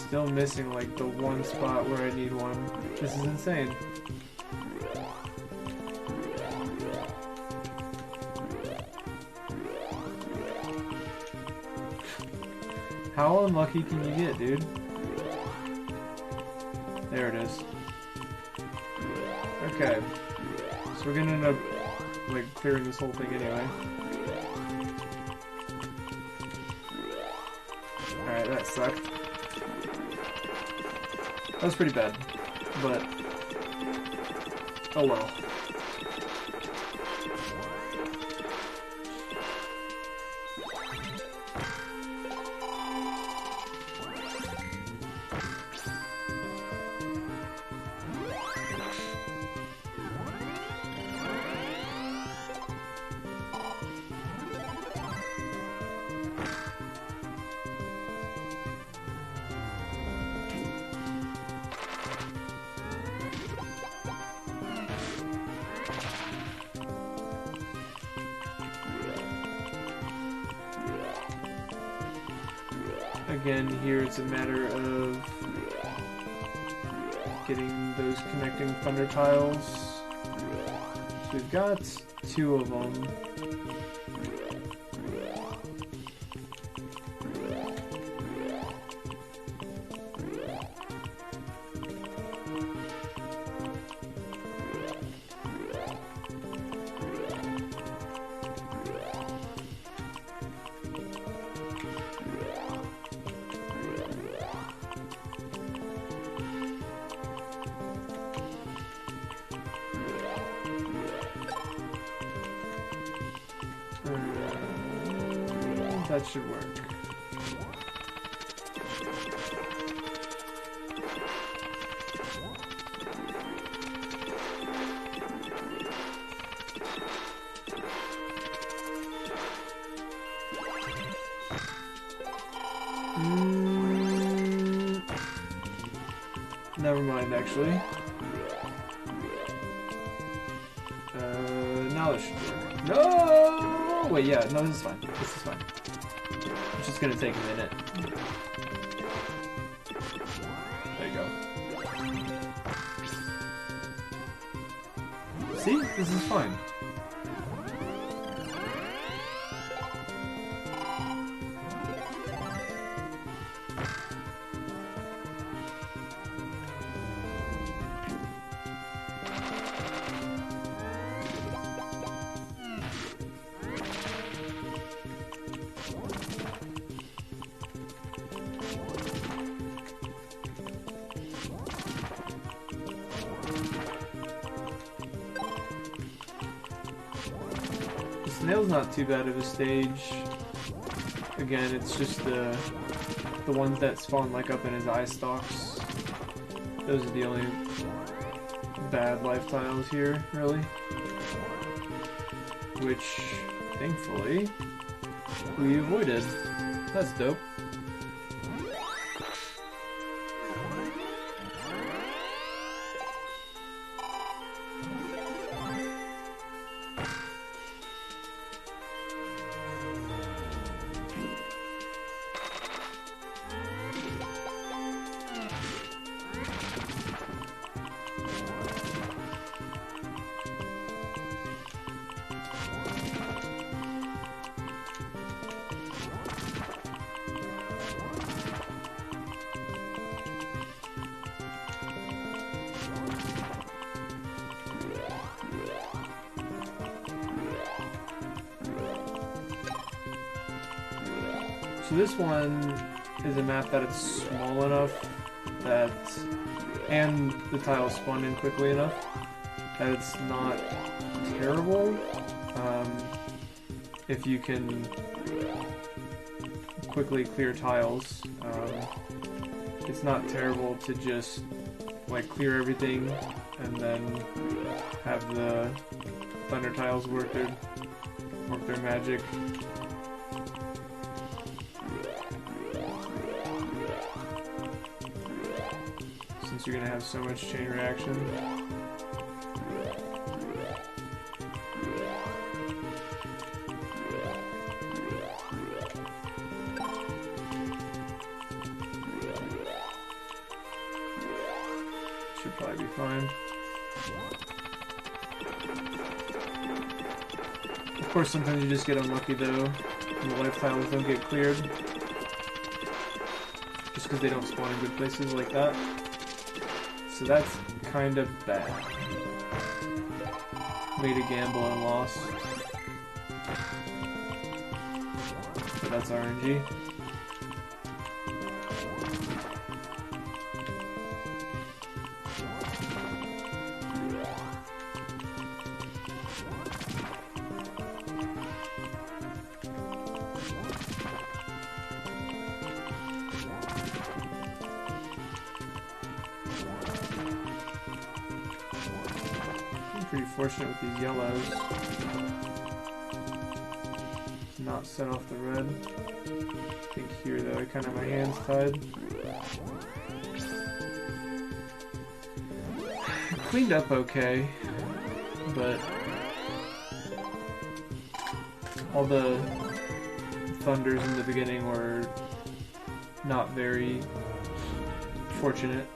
Still missing like the one spot where I need one. This is insane. How unlucky can you get, dude? There it is. Okay. So we're gonna end up like clearing this whole thing anyway. Alright, that sucked. That was pretty bad, but oh well. Again, here it's a matter of getting those connecting thunder tiles. So we've got 2 of them. That should work. Never mind, actually. Now this should work. No! Wait, yeah, no, this is fine. This is fine. It's just gonna take a minute. There you go. See? This is fine. Snail's not too bad of a stage. Again, it's just the ones that spawn like up in his eye stalks. Those are the only bad life tiles here, really. Which, thankfully, we avoided. That's dope. So this one is a map that it's small enough that, and the tiles spawn in quickly enough that it's not terrible if you can quickly clear tiles. It's not terrible to just like clear everything and then have the thunder tiles work their magic. Since you're gonna have so much chain reaction. should probably be fine. Of course, sometimes you just get unlucky though, and the life tiles don't get cleared. Just because they don't spawn in good places like that. So that's kind of bad. Made a gamble and lost. But that's RNG. Pretty fortunate with these yellows. Not set off the red. I think here though, I kind of have my hands tied. Cleaned up okay, but all the thunders in the beginning were not very fortunate.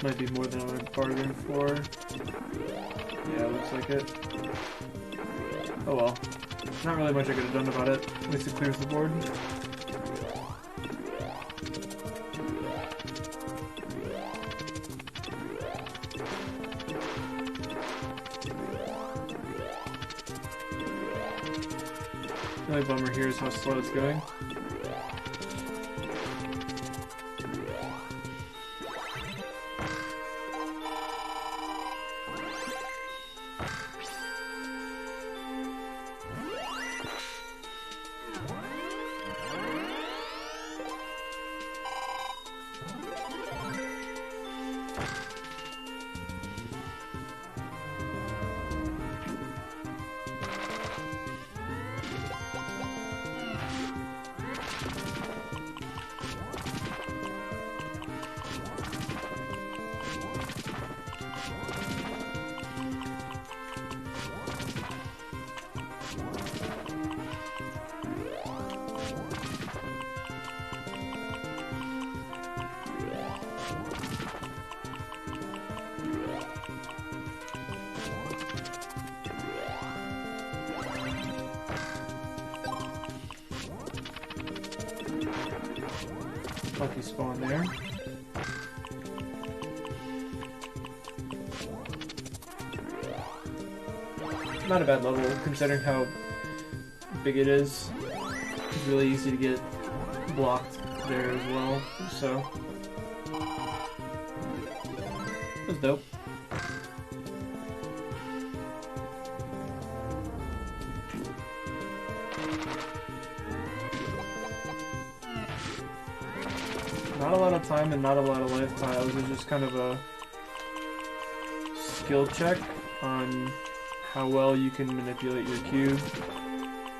Might be more than I would bargain for. Yeah, looks like it. Oh well. Not really much I could have done about it. At least it clears the board. The only bummer here is how slow it's going. Lucky spawn there. Not a bad level, considering how big it is. It's really easy to get blocked there as well, so... That was dope. Not a lot of time and not a lot of life tiles. It's just kind of a skill check on how well you can manipulate your cube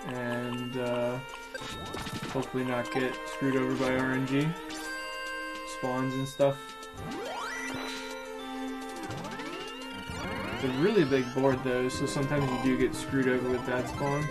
and hopefully not get screwed over by RNG spawns and stuff. It's a really big board though, so sometimes you do get screwed over with bad spawns.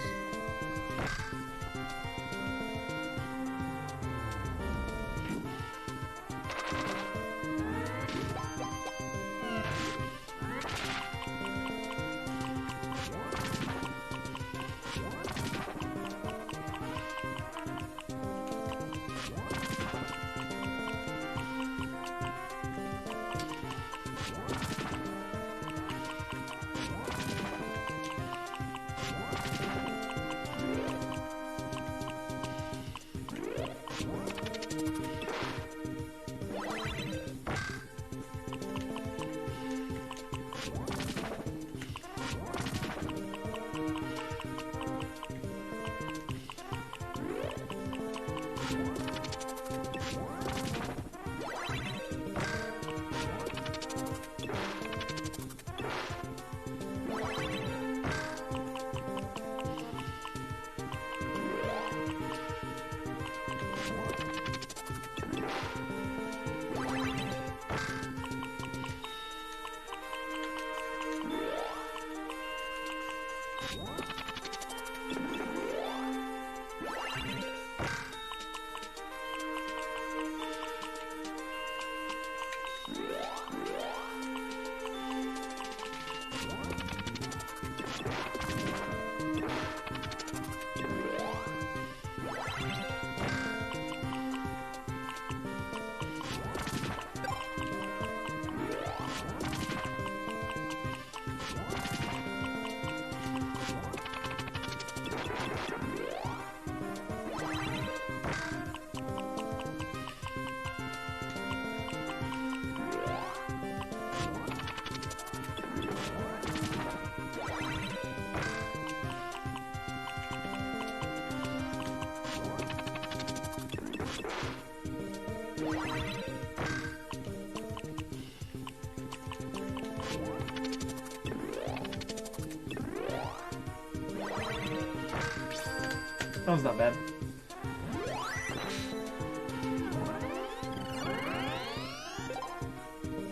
That was not bad.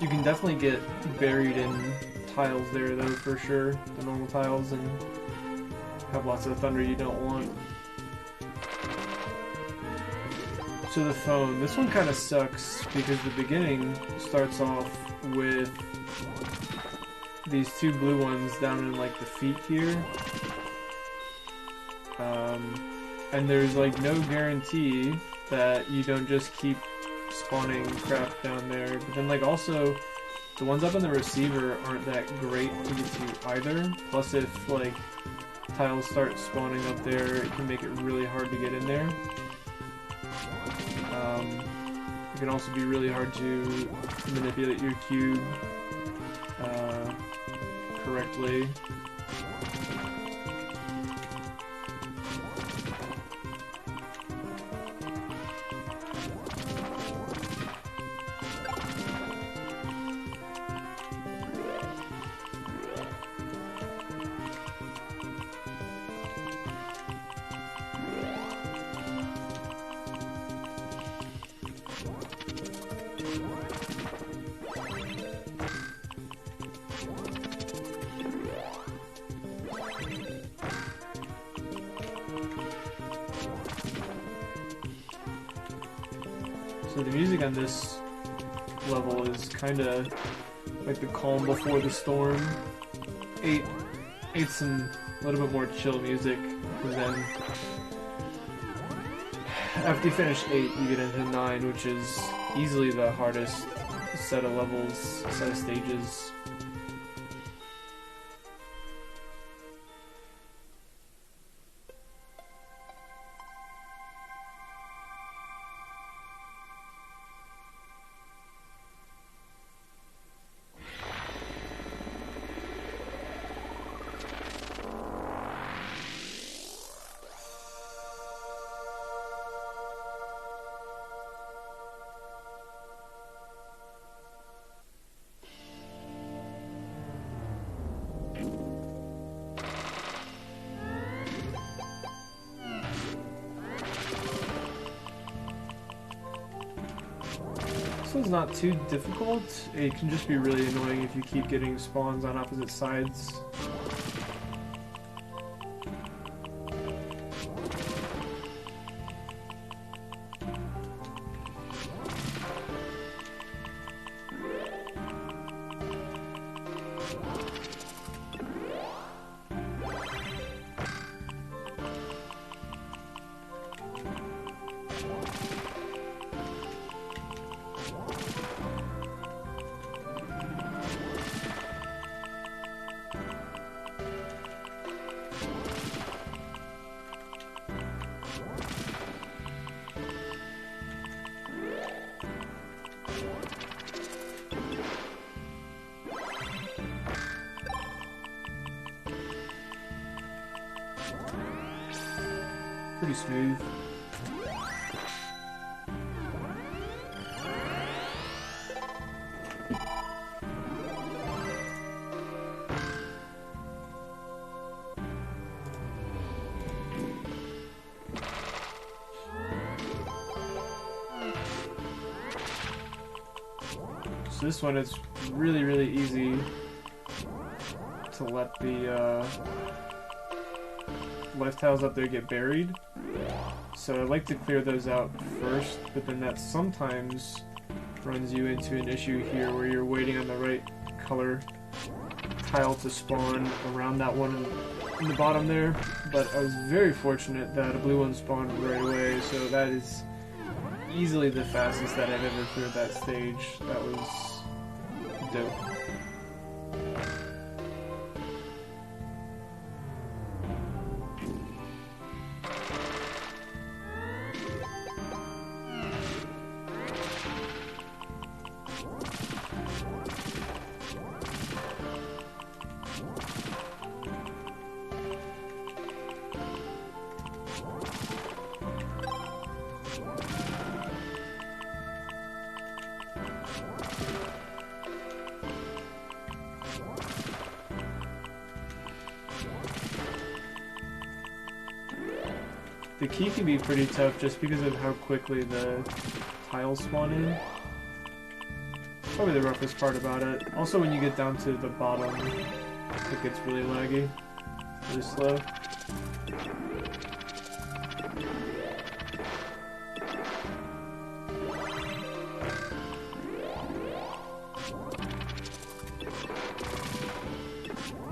You can definitely get buried in tiles there though, for sure. The normal tiles, and have lots of thunder you don't want. So the phone, this one kind of sucks because the beginning starts off with these two blue ones down in like the feet here. And there's like no guarantee that you don't just keep spawning crap down there. But then like also, the ones up in the receiver aren't that great to get to either. Plus if like tiles start spawning up there, it can make it really hard to get in there. It can also be really hard to manipulate your cube correctly. So the music on this level is kind of like the calm before the storm. 8's some a little bit more chill music, because then after you finish 8, you get into 9, which is easily the hardest set of levels, set of stages. This one's not too difficult. It can just be really annoying if you keep getting spawns on opposite sides. Pretty smooth. So this one is really, really easy to let the life tiles up there get buried. So I like to clear those out first, but then that sometimes runs you into an issue here where you're waiting on the right color tile to spawn around that one in the bottom there. But I was very fortunate that a blue one spawned right away, so that is easily the fastest that I've ever cleared that stage. That was dope. The key can be pretty tough just because of how quickly the tiles spawn in. Probably the roughest part about it. Also, when you get down to the bottom, it gets really laggy, really slow.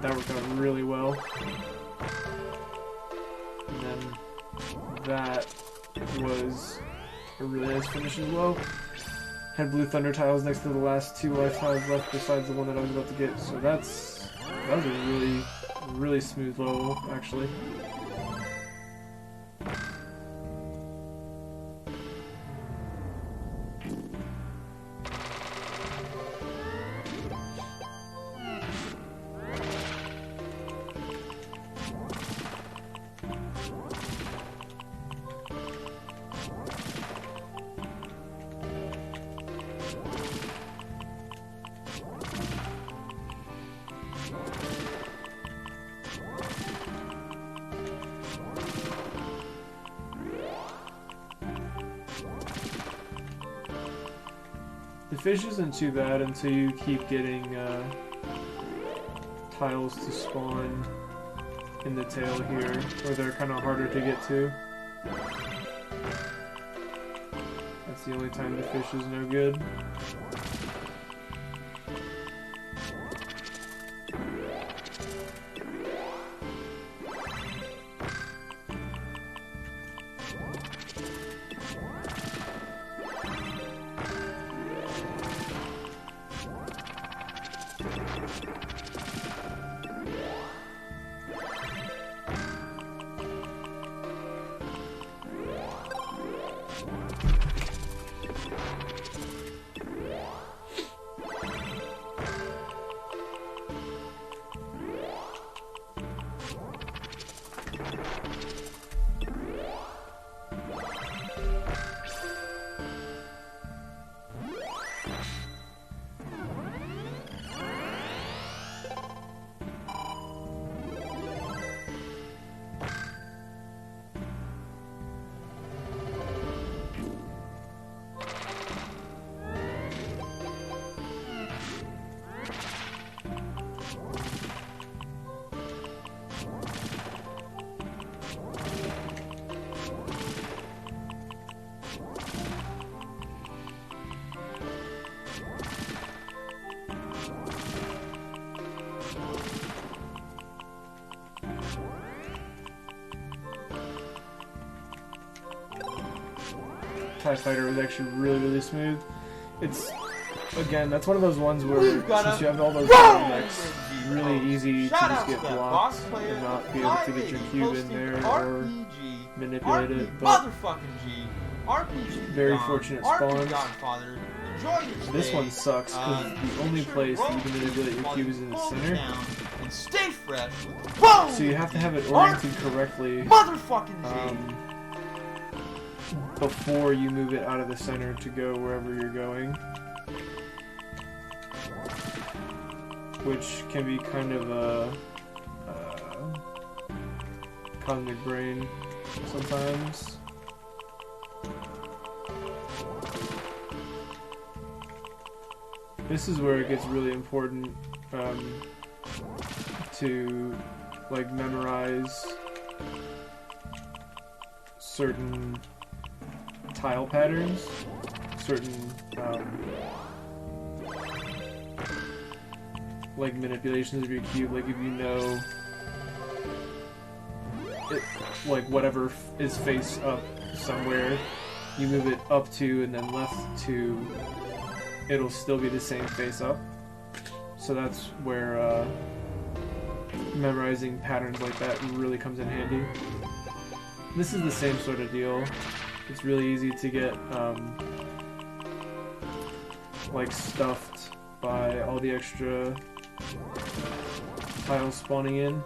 That worked out really well. And then that was a really nice finish as well. Had blue thunder tiles next to the last 2 life tiles left besides the one that I was about to get. So that was a really smooth level, actually. The fish isn't too bad until you keep getting tiles to spawn in the tail here, or they're kind of harder to get to. That's the only time the fish is no good. TIE Fighter was actually really smooth. It's, again, that's one of those ones where since you have all those bottlenecks, really easy to just get blocked and not be able to get your cube in there or manipulate it. But very fortunate spawns. This one sucks because the only place that you can manipulate your cube is in the center. So you have to have it oriented correctly before you move it out of the center to go wherever you're going. Which can be kind of a cosmic brain sometimes. This is where it gets really important to like memorize certain tile patterns, certain like manipulations of your cube. Like if you know it, like whatever is face up somewhere, you move it up to and then left to, it'll still be the same face up. So that's where memorizing patterns like that really comes in handy. This is the same sort of deal. It's really easy to get like stuffed by all the extra tiles spawning in.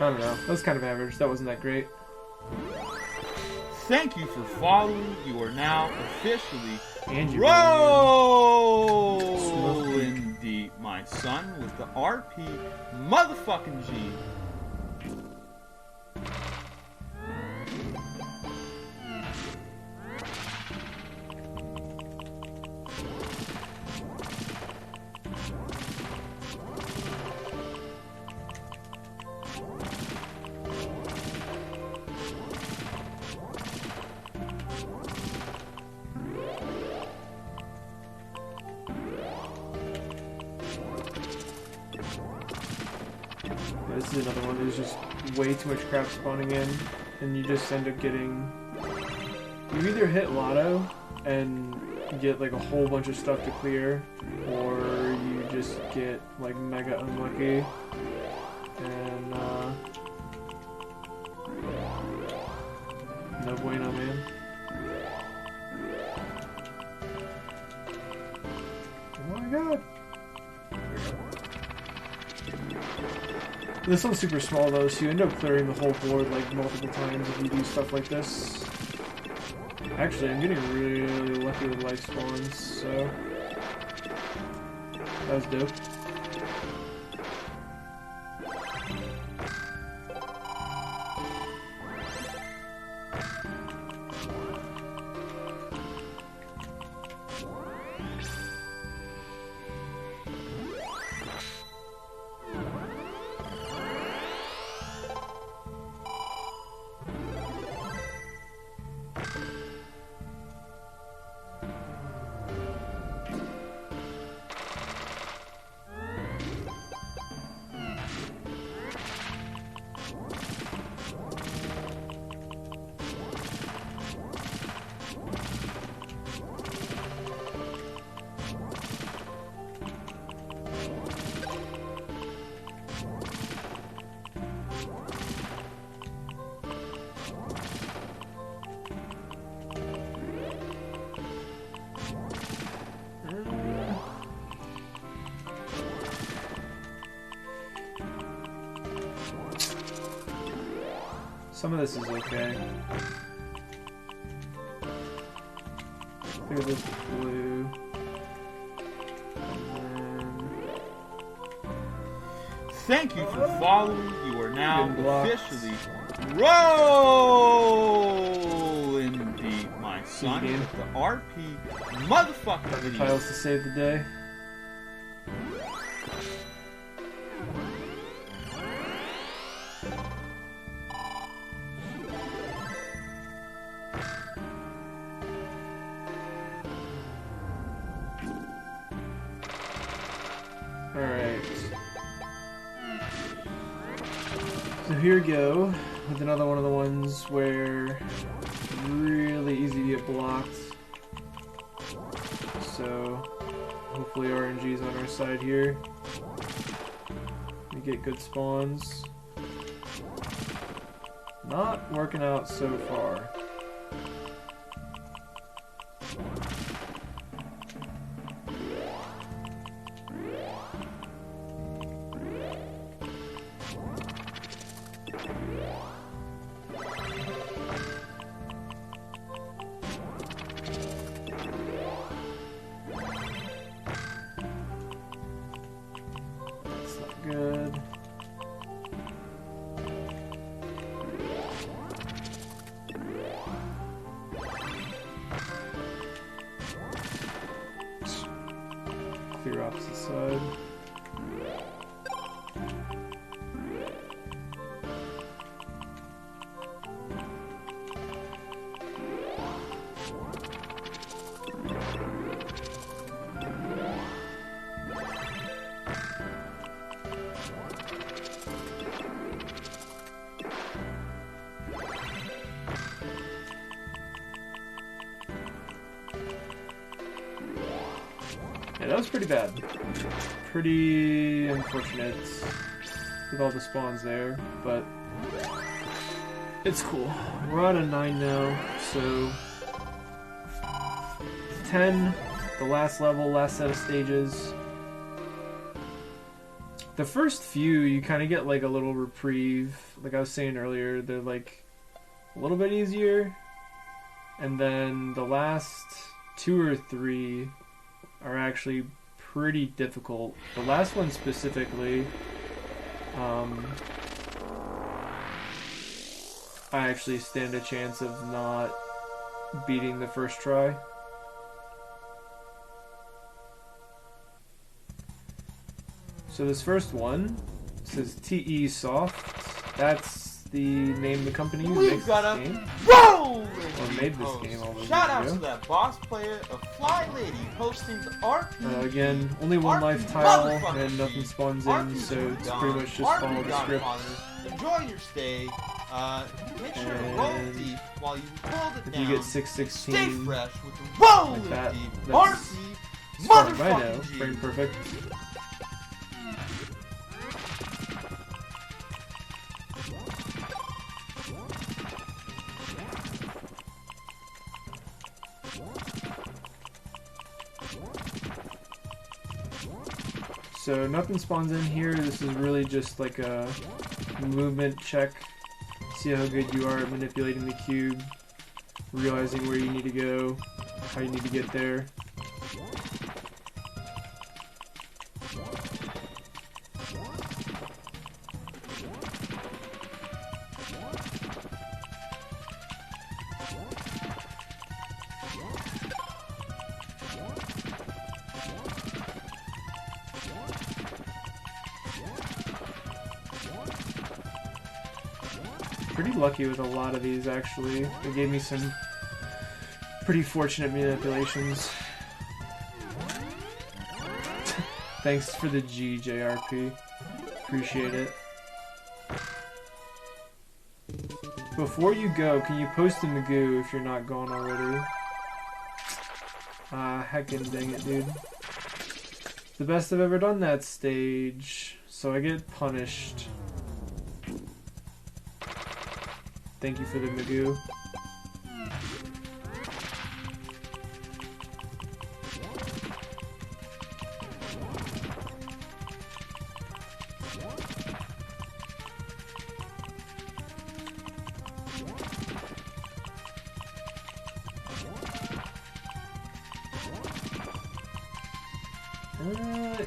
don't know. That was kind of average. That wasn't that great. Thank you for following. You are now officially And you rolling deep, my son, with the RP motherfucking G. This is another one. There's just way too much crap spawning in, and you just end up getting... You either hit Lotto and get like a whole bunch of stuff to clear, or you just get like mega unlucky, and no bueno, man. Oh my god! This one's super small though, so you end up clearing the whole board like multiple times if you do stuff like this. Actually, I'm getting really lucky with life spawns, so that was dope. Some of this is okay. Clear this blue. And then... Thank you for following. You are now Getting blocked. officially rolling deep, my son, game. with the RP motherfucking Other G. tiles to save the day. Alright. So here we go with another one of the ones where it's really easy to get blocked. So hopefully RNG's on our side here. We get good spawns. Not working out so far. Good. Clear opposite side. Yeah, that was pretty bad. Pretty unfortunate with all the spawns there, but it's cool. We're on a 9 now, so 10, the last level, last set of stages. The first few, you kind of get like a little reprieve. Like I was saying earlier, they're like a little bit easier. And then the last 2 or 3 are actually pretty difficult. The last one specifically, I actually stand a chance of not beating the first try. So this first one says TE Soft. That's the name of the company who We've makes got this a game. roll! Or made this game all those Shout years out ago. to that boss player of Fly Lady hosting the RP. Again, only one RP life tile motherfucking and nothing G. spawns in, RP so it's Gone. pretty much just RP follow the script. Godfather. Enjoy your stay. Make sure to roll And deep while you hold it If down. you get Stay 616, fresh with the roll like that, deep. that's RP as far as I know, motherfucking G. frame perfect. So nothing spawns in here. This is really just like a movement check. See how good you are at manipulating the cube, realizing where you need to go, how you need to get there. Pretty lucky with a lot of these, actually. It gave me some pretty fortunate manipulations. Thanks for the G, JRP. Appreciate it. Before you go, can you post in the goo if you're not gone already? Heckin' dang it, dude. The best I've ever done that stage, so I get punished. Thank you for the Magoo.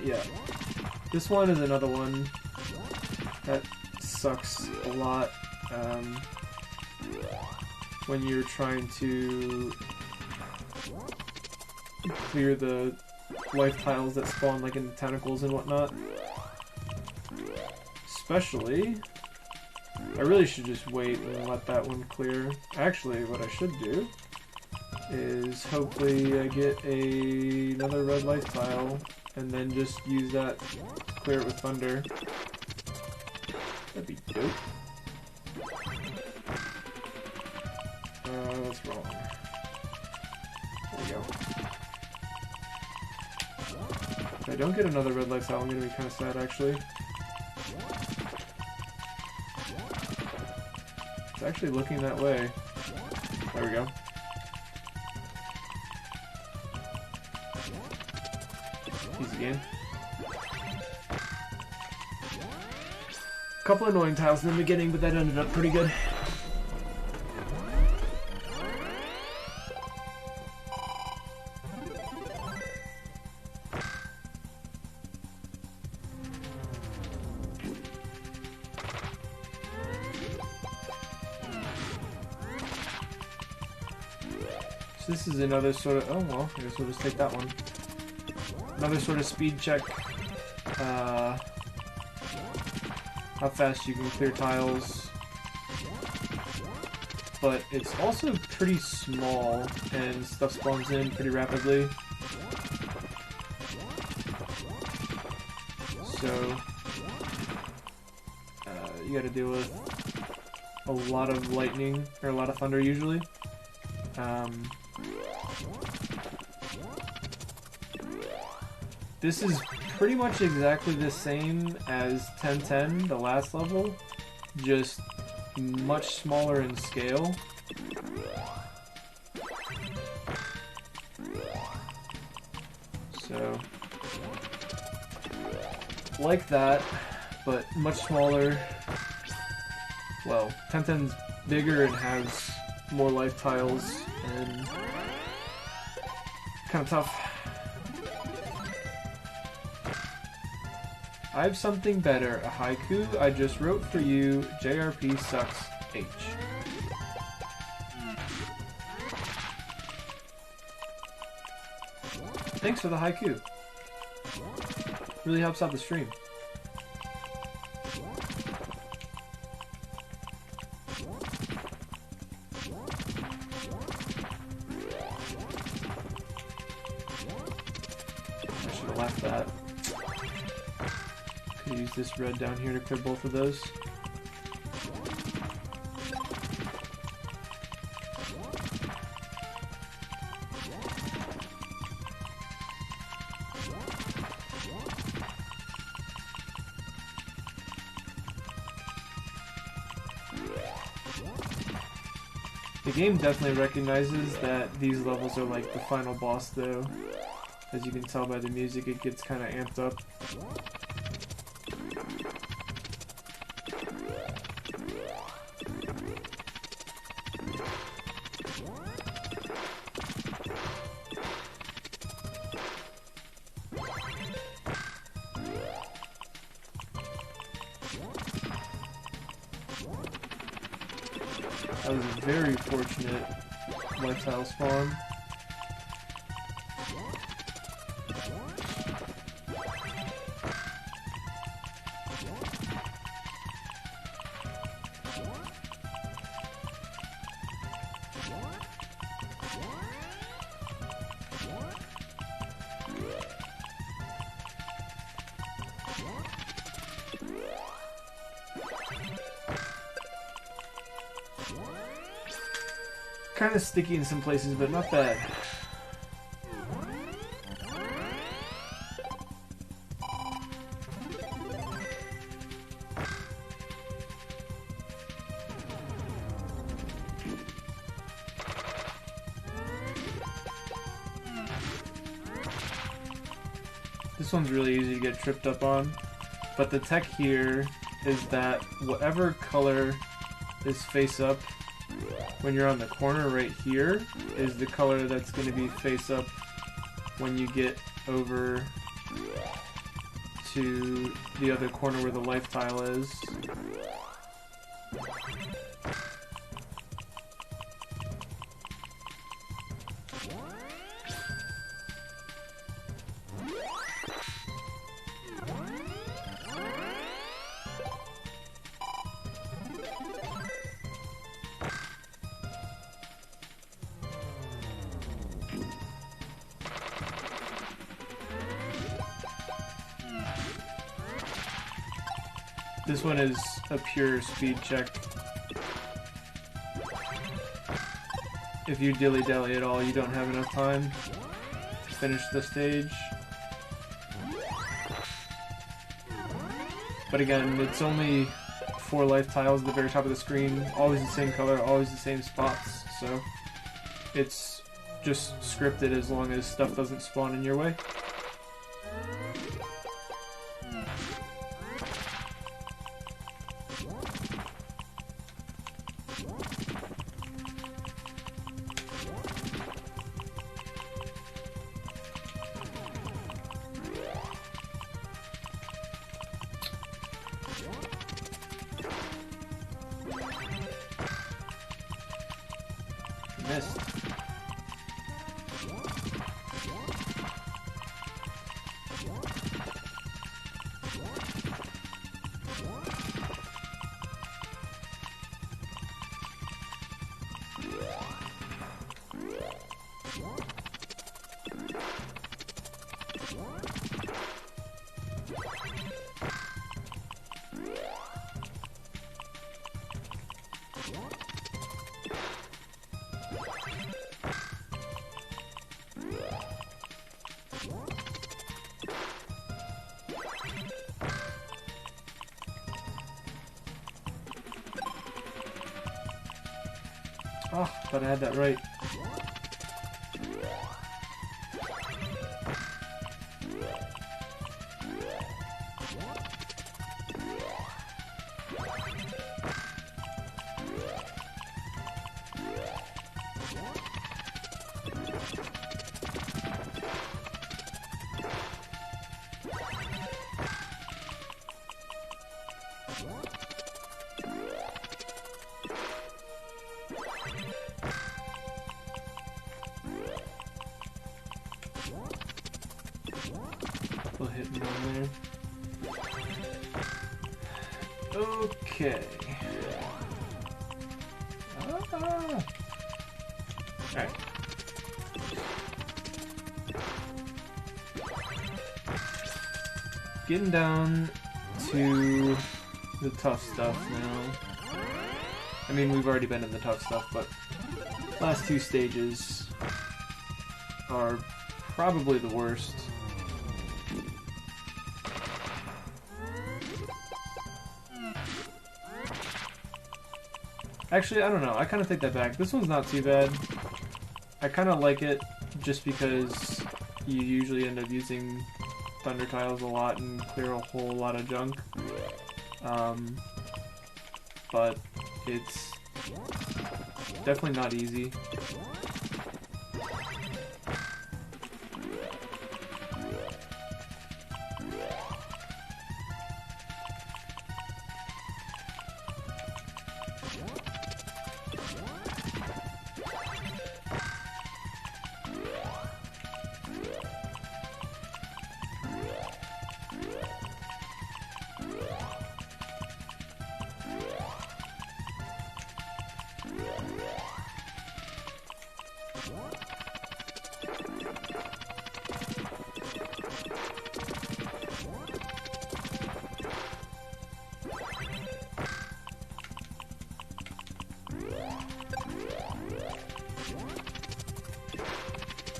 Yeah. This one is another one that sucks a lot. When you're trying to clear the life tiles that spawn like in the tentacles and whatnot. Especially, I really should just wait and let that one clear. Actually, what I should do is hopefully I get another red life tile and then just use that to clear it with thunder. That'd be dope. That's wrong. There we go. If I don't get another red life tile, I'm gonna be kind of sad, actually. It's actually looking that way. There we go. Easy game. Couple annoying tiles in the beginning, but that ended up pretty good. So this is another sort of, oh well, I guess we'll just take that one. Another sort of speed check. How fast you can clear tiles. But it's also pretty small and stuff spawns in pretty rapidly. So you gotta deal with a lot of lightning, or a lot of thunder usually. This is pretty much exactly the same as 1010, the last level, just much smaller in scale. So like that, but much smaller. Well, 1010's bigger and has more life tiles, and kind of tough. I have something better, a haiku I just wrote for you, JRP sucks, H. Thanks for the haiku. Really helps out the stream. I should have left that. Could use this red down here to clear both of those. The game definitely recognizes that these levels are like the final boss though. As you can tell by the music, it gets kind of amped up. That was a very fortunate life tile spawn. Kind of sticky in some places, but not bad. This one's really easy to get tripped up on, but the tech here is that whatever color is face up when you're on the corner right here is the color that's going to be face up when you get over to the other corner where the life tile is. This one is a pure speed check. If you dilly-dally at all, you don't have enough time to finish the stage. But again, it's only 4 life tiles at the very top of the screen, always the same color, always the same spots, so it's just scripted as long as stuff doesn't spawn in your way. Missed. Oh, thought I had that right. We'll hit him on there. Okay. Alright. Getting down to the tough stuff now. I mean, we've already been in the tough stuff, but last two stages are probably the worst. Actually, I don't know. I kind of take that back. This one's not too bad. I kind of like it just because you usually end up using thunder tiles a lot and clear a whole lot of junk. But it's definitely not easy.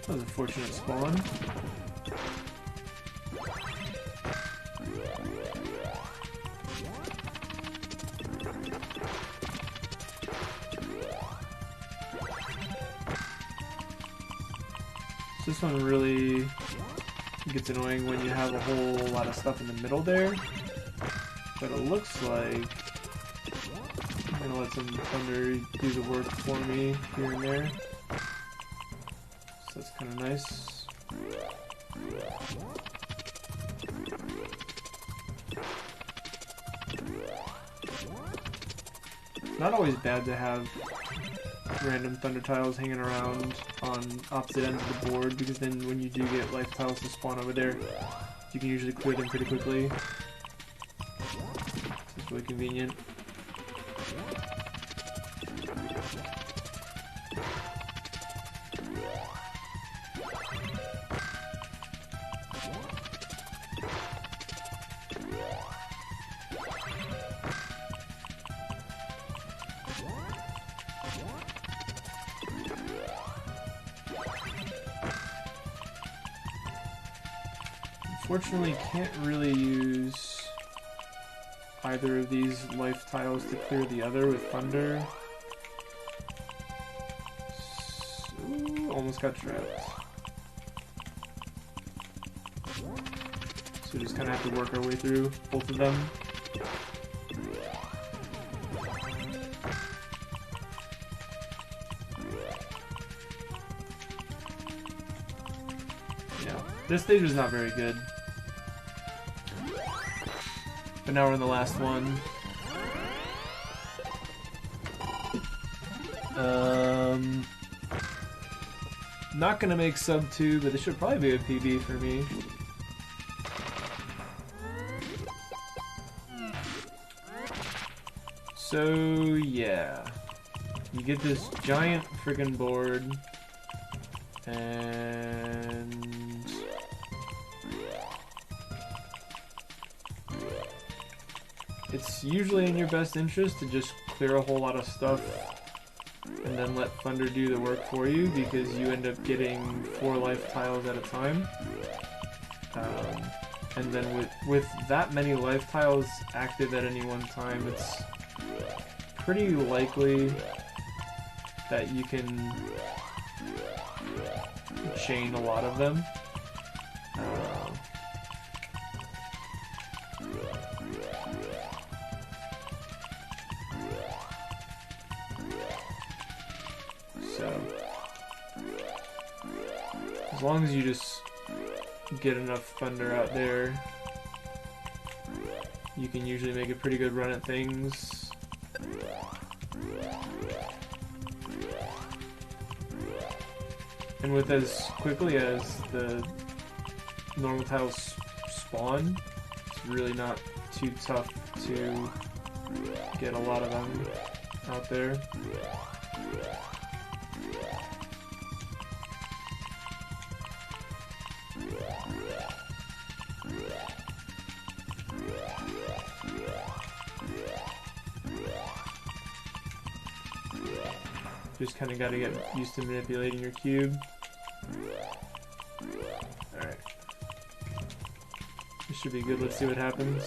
That was a fortunate spawn. This one really gets annoying when you have a whole lot of stuff in the middle there. But it looks like I'm gonna let some thunder do the work for me here and there. So that's kind of nice. It's not always bad to have random thunder tiles hanging around on opposite ends of the board, because then when you do get life tiles to spawn over there, you can usually clear them pretty quickly. It's really convenient. Unfortunately, can't really use either of these life tiles to clear the other with thunder. So, almost got trapped. So we just kind of have to work our way through both of them. Yeah, this stage was not very good. But now we're in the last one. Not gonna make sub 2, but this should probably be a PB for me. So yeah, you get this giant friggin' board, and it's usually in your best interest to just clear a whole lot of stuff and then let thunder do the work for you, because you end up getting 4 life tiles at a time. And then with that many life tiles active at any one time, it's pretty likely that you can chain a lot of them. So, as long as you just get enough thunder out there, you can usually make a pretty good run at things. And with as quickly as the normal tiles spawn, it's really not too tough to get a lot of them out there. Just kind of got to get used to manipulating your cube. Alright. This should be good. Let's see what happens.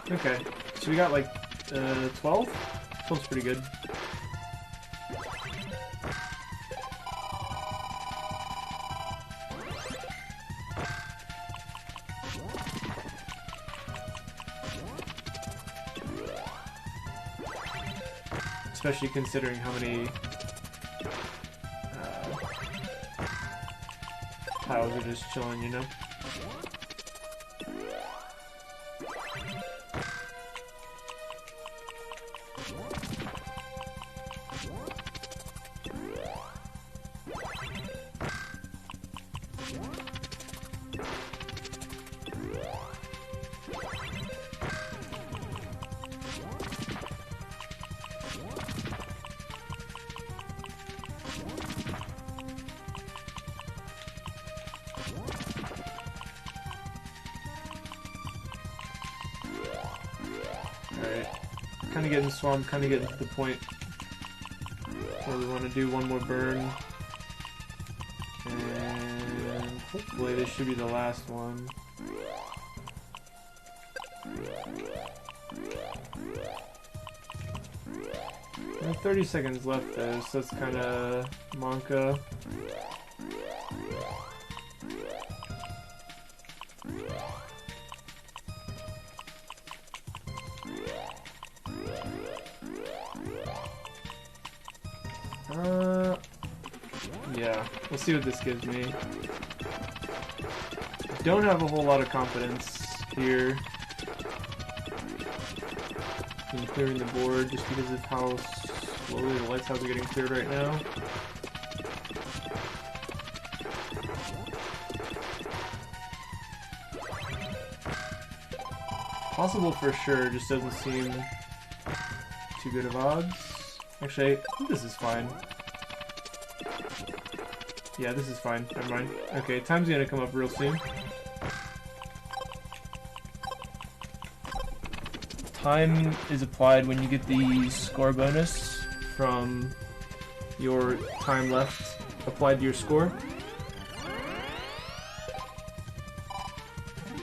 Okay, so we got like 12? 12's pretty good. Especially considering how many tiles are just chilling, you know? Alright, kind of getting swamped, kind of getting to the point where we want to do one more burn. And hopefully this should be the last one. 30 seconds left though, so that's kind of Monka. Yeah, we'll see what this gives me. Don't have a whole lot of confidence here in clearing the board just because of how slowly the light tiles are getting cleared right now. Possible for sure, just doesn't seem too good of odds. Actually, I think this is fine. Yeah, this is fine. Never mind. Okay, time's gonna come up real soon. Time is applied when you get the score bonus from your time left applied to your score.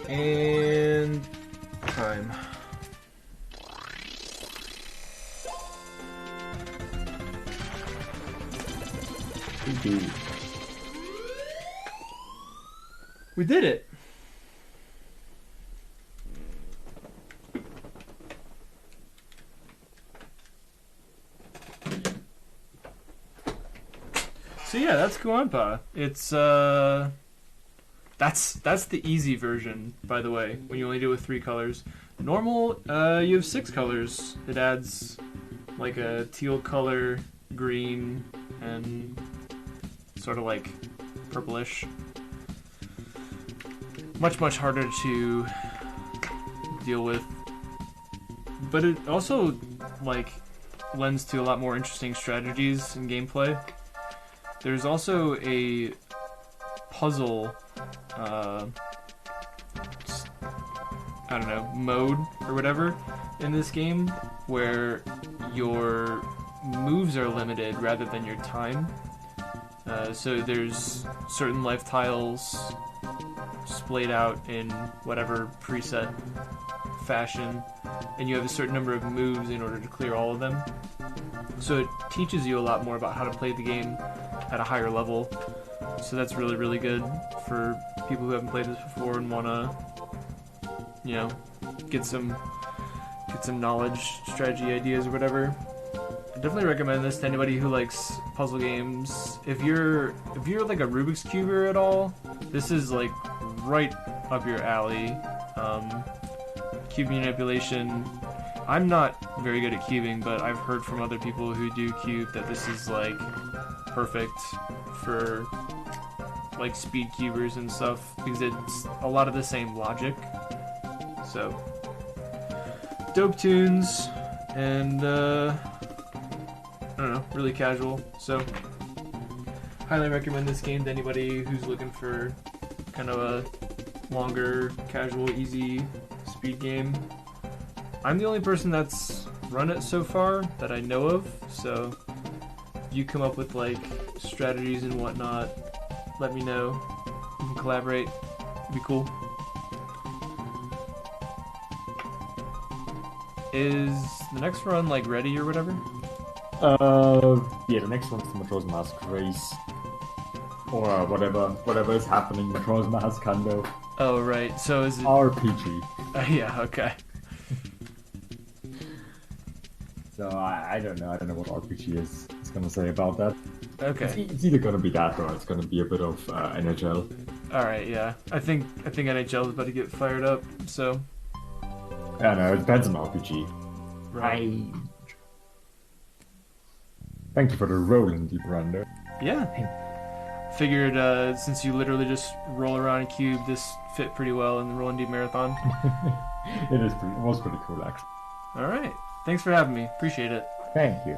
And time. We did it! So yeah, that's Kuampa. It's that's the easy version, by the way, when you only do it with 3 colors. Normal, you have 6 colors. It adds like a teal color, green, and sort of like purplish. Much harder to deal with, but it also like lends to a lot more interesting strategies in gameplay. There's also a puzzle, I don't know, mode or whatever in this game where your moves are limited rather than your time. So there's certain life tiles splayed out in whatever preset fashion, and you have a certain number of moves in order to clear all of them. So it teaches you a lot more about how to play the game at a higher level. So that's really good for people who haven't played this before and want to you know, get some knowledge, strategy ideas, or whatever. I definitely recommend this to anybody who likes puzzle games. If you're like a Rubik's Cuber at all, this is like right up your alley. Cube manipulation. I'm not very good at cubing, but I've heard from other people who do cube that this is like perfect for like speed cubers and stuff because it's a lot of the same logic. So dope tunes and I don't know, really casual. So highly recommend this game to anybody who's looking for kind of a longer, casual, easy speed game. I'm the only person that's run it so far that I know of, so you come up with like strategies and whatnot, let me know. We can collaborate. It'd be cool. Is the next run like ready or whatever? Yeah, the next one's the Majora's Mask race. Or whatever is happening in Majora's Mask, kind of. Oh, right. So is it... RPG. Yeah, okay. So I don't know. I don't know what RPG is gonna say about that. Okay. It's either gonna be that or it's gonna be a bit of NHL. Alright, yeah. I think NHL is about to get fired up, so... I don't know, it depends on RPG. Right. Thank you for the rolling, deep render. Yeah. Figured since you literally just roll around a cube, this fit pretty well in the Roll and Deep Marathon. It was pretty cool, actually. Alright. Thanks for having me. Appreciate it. Thank you.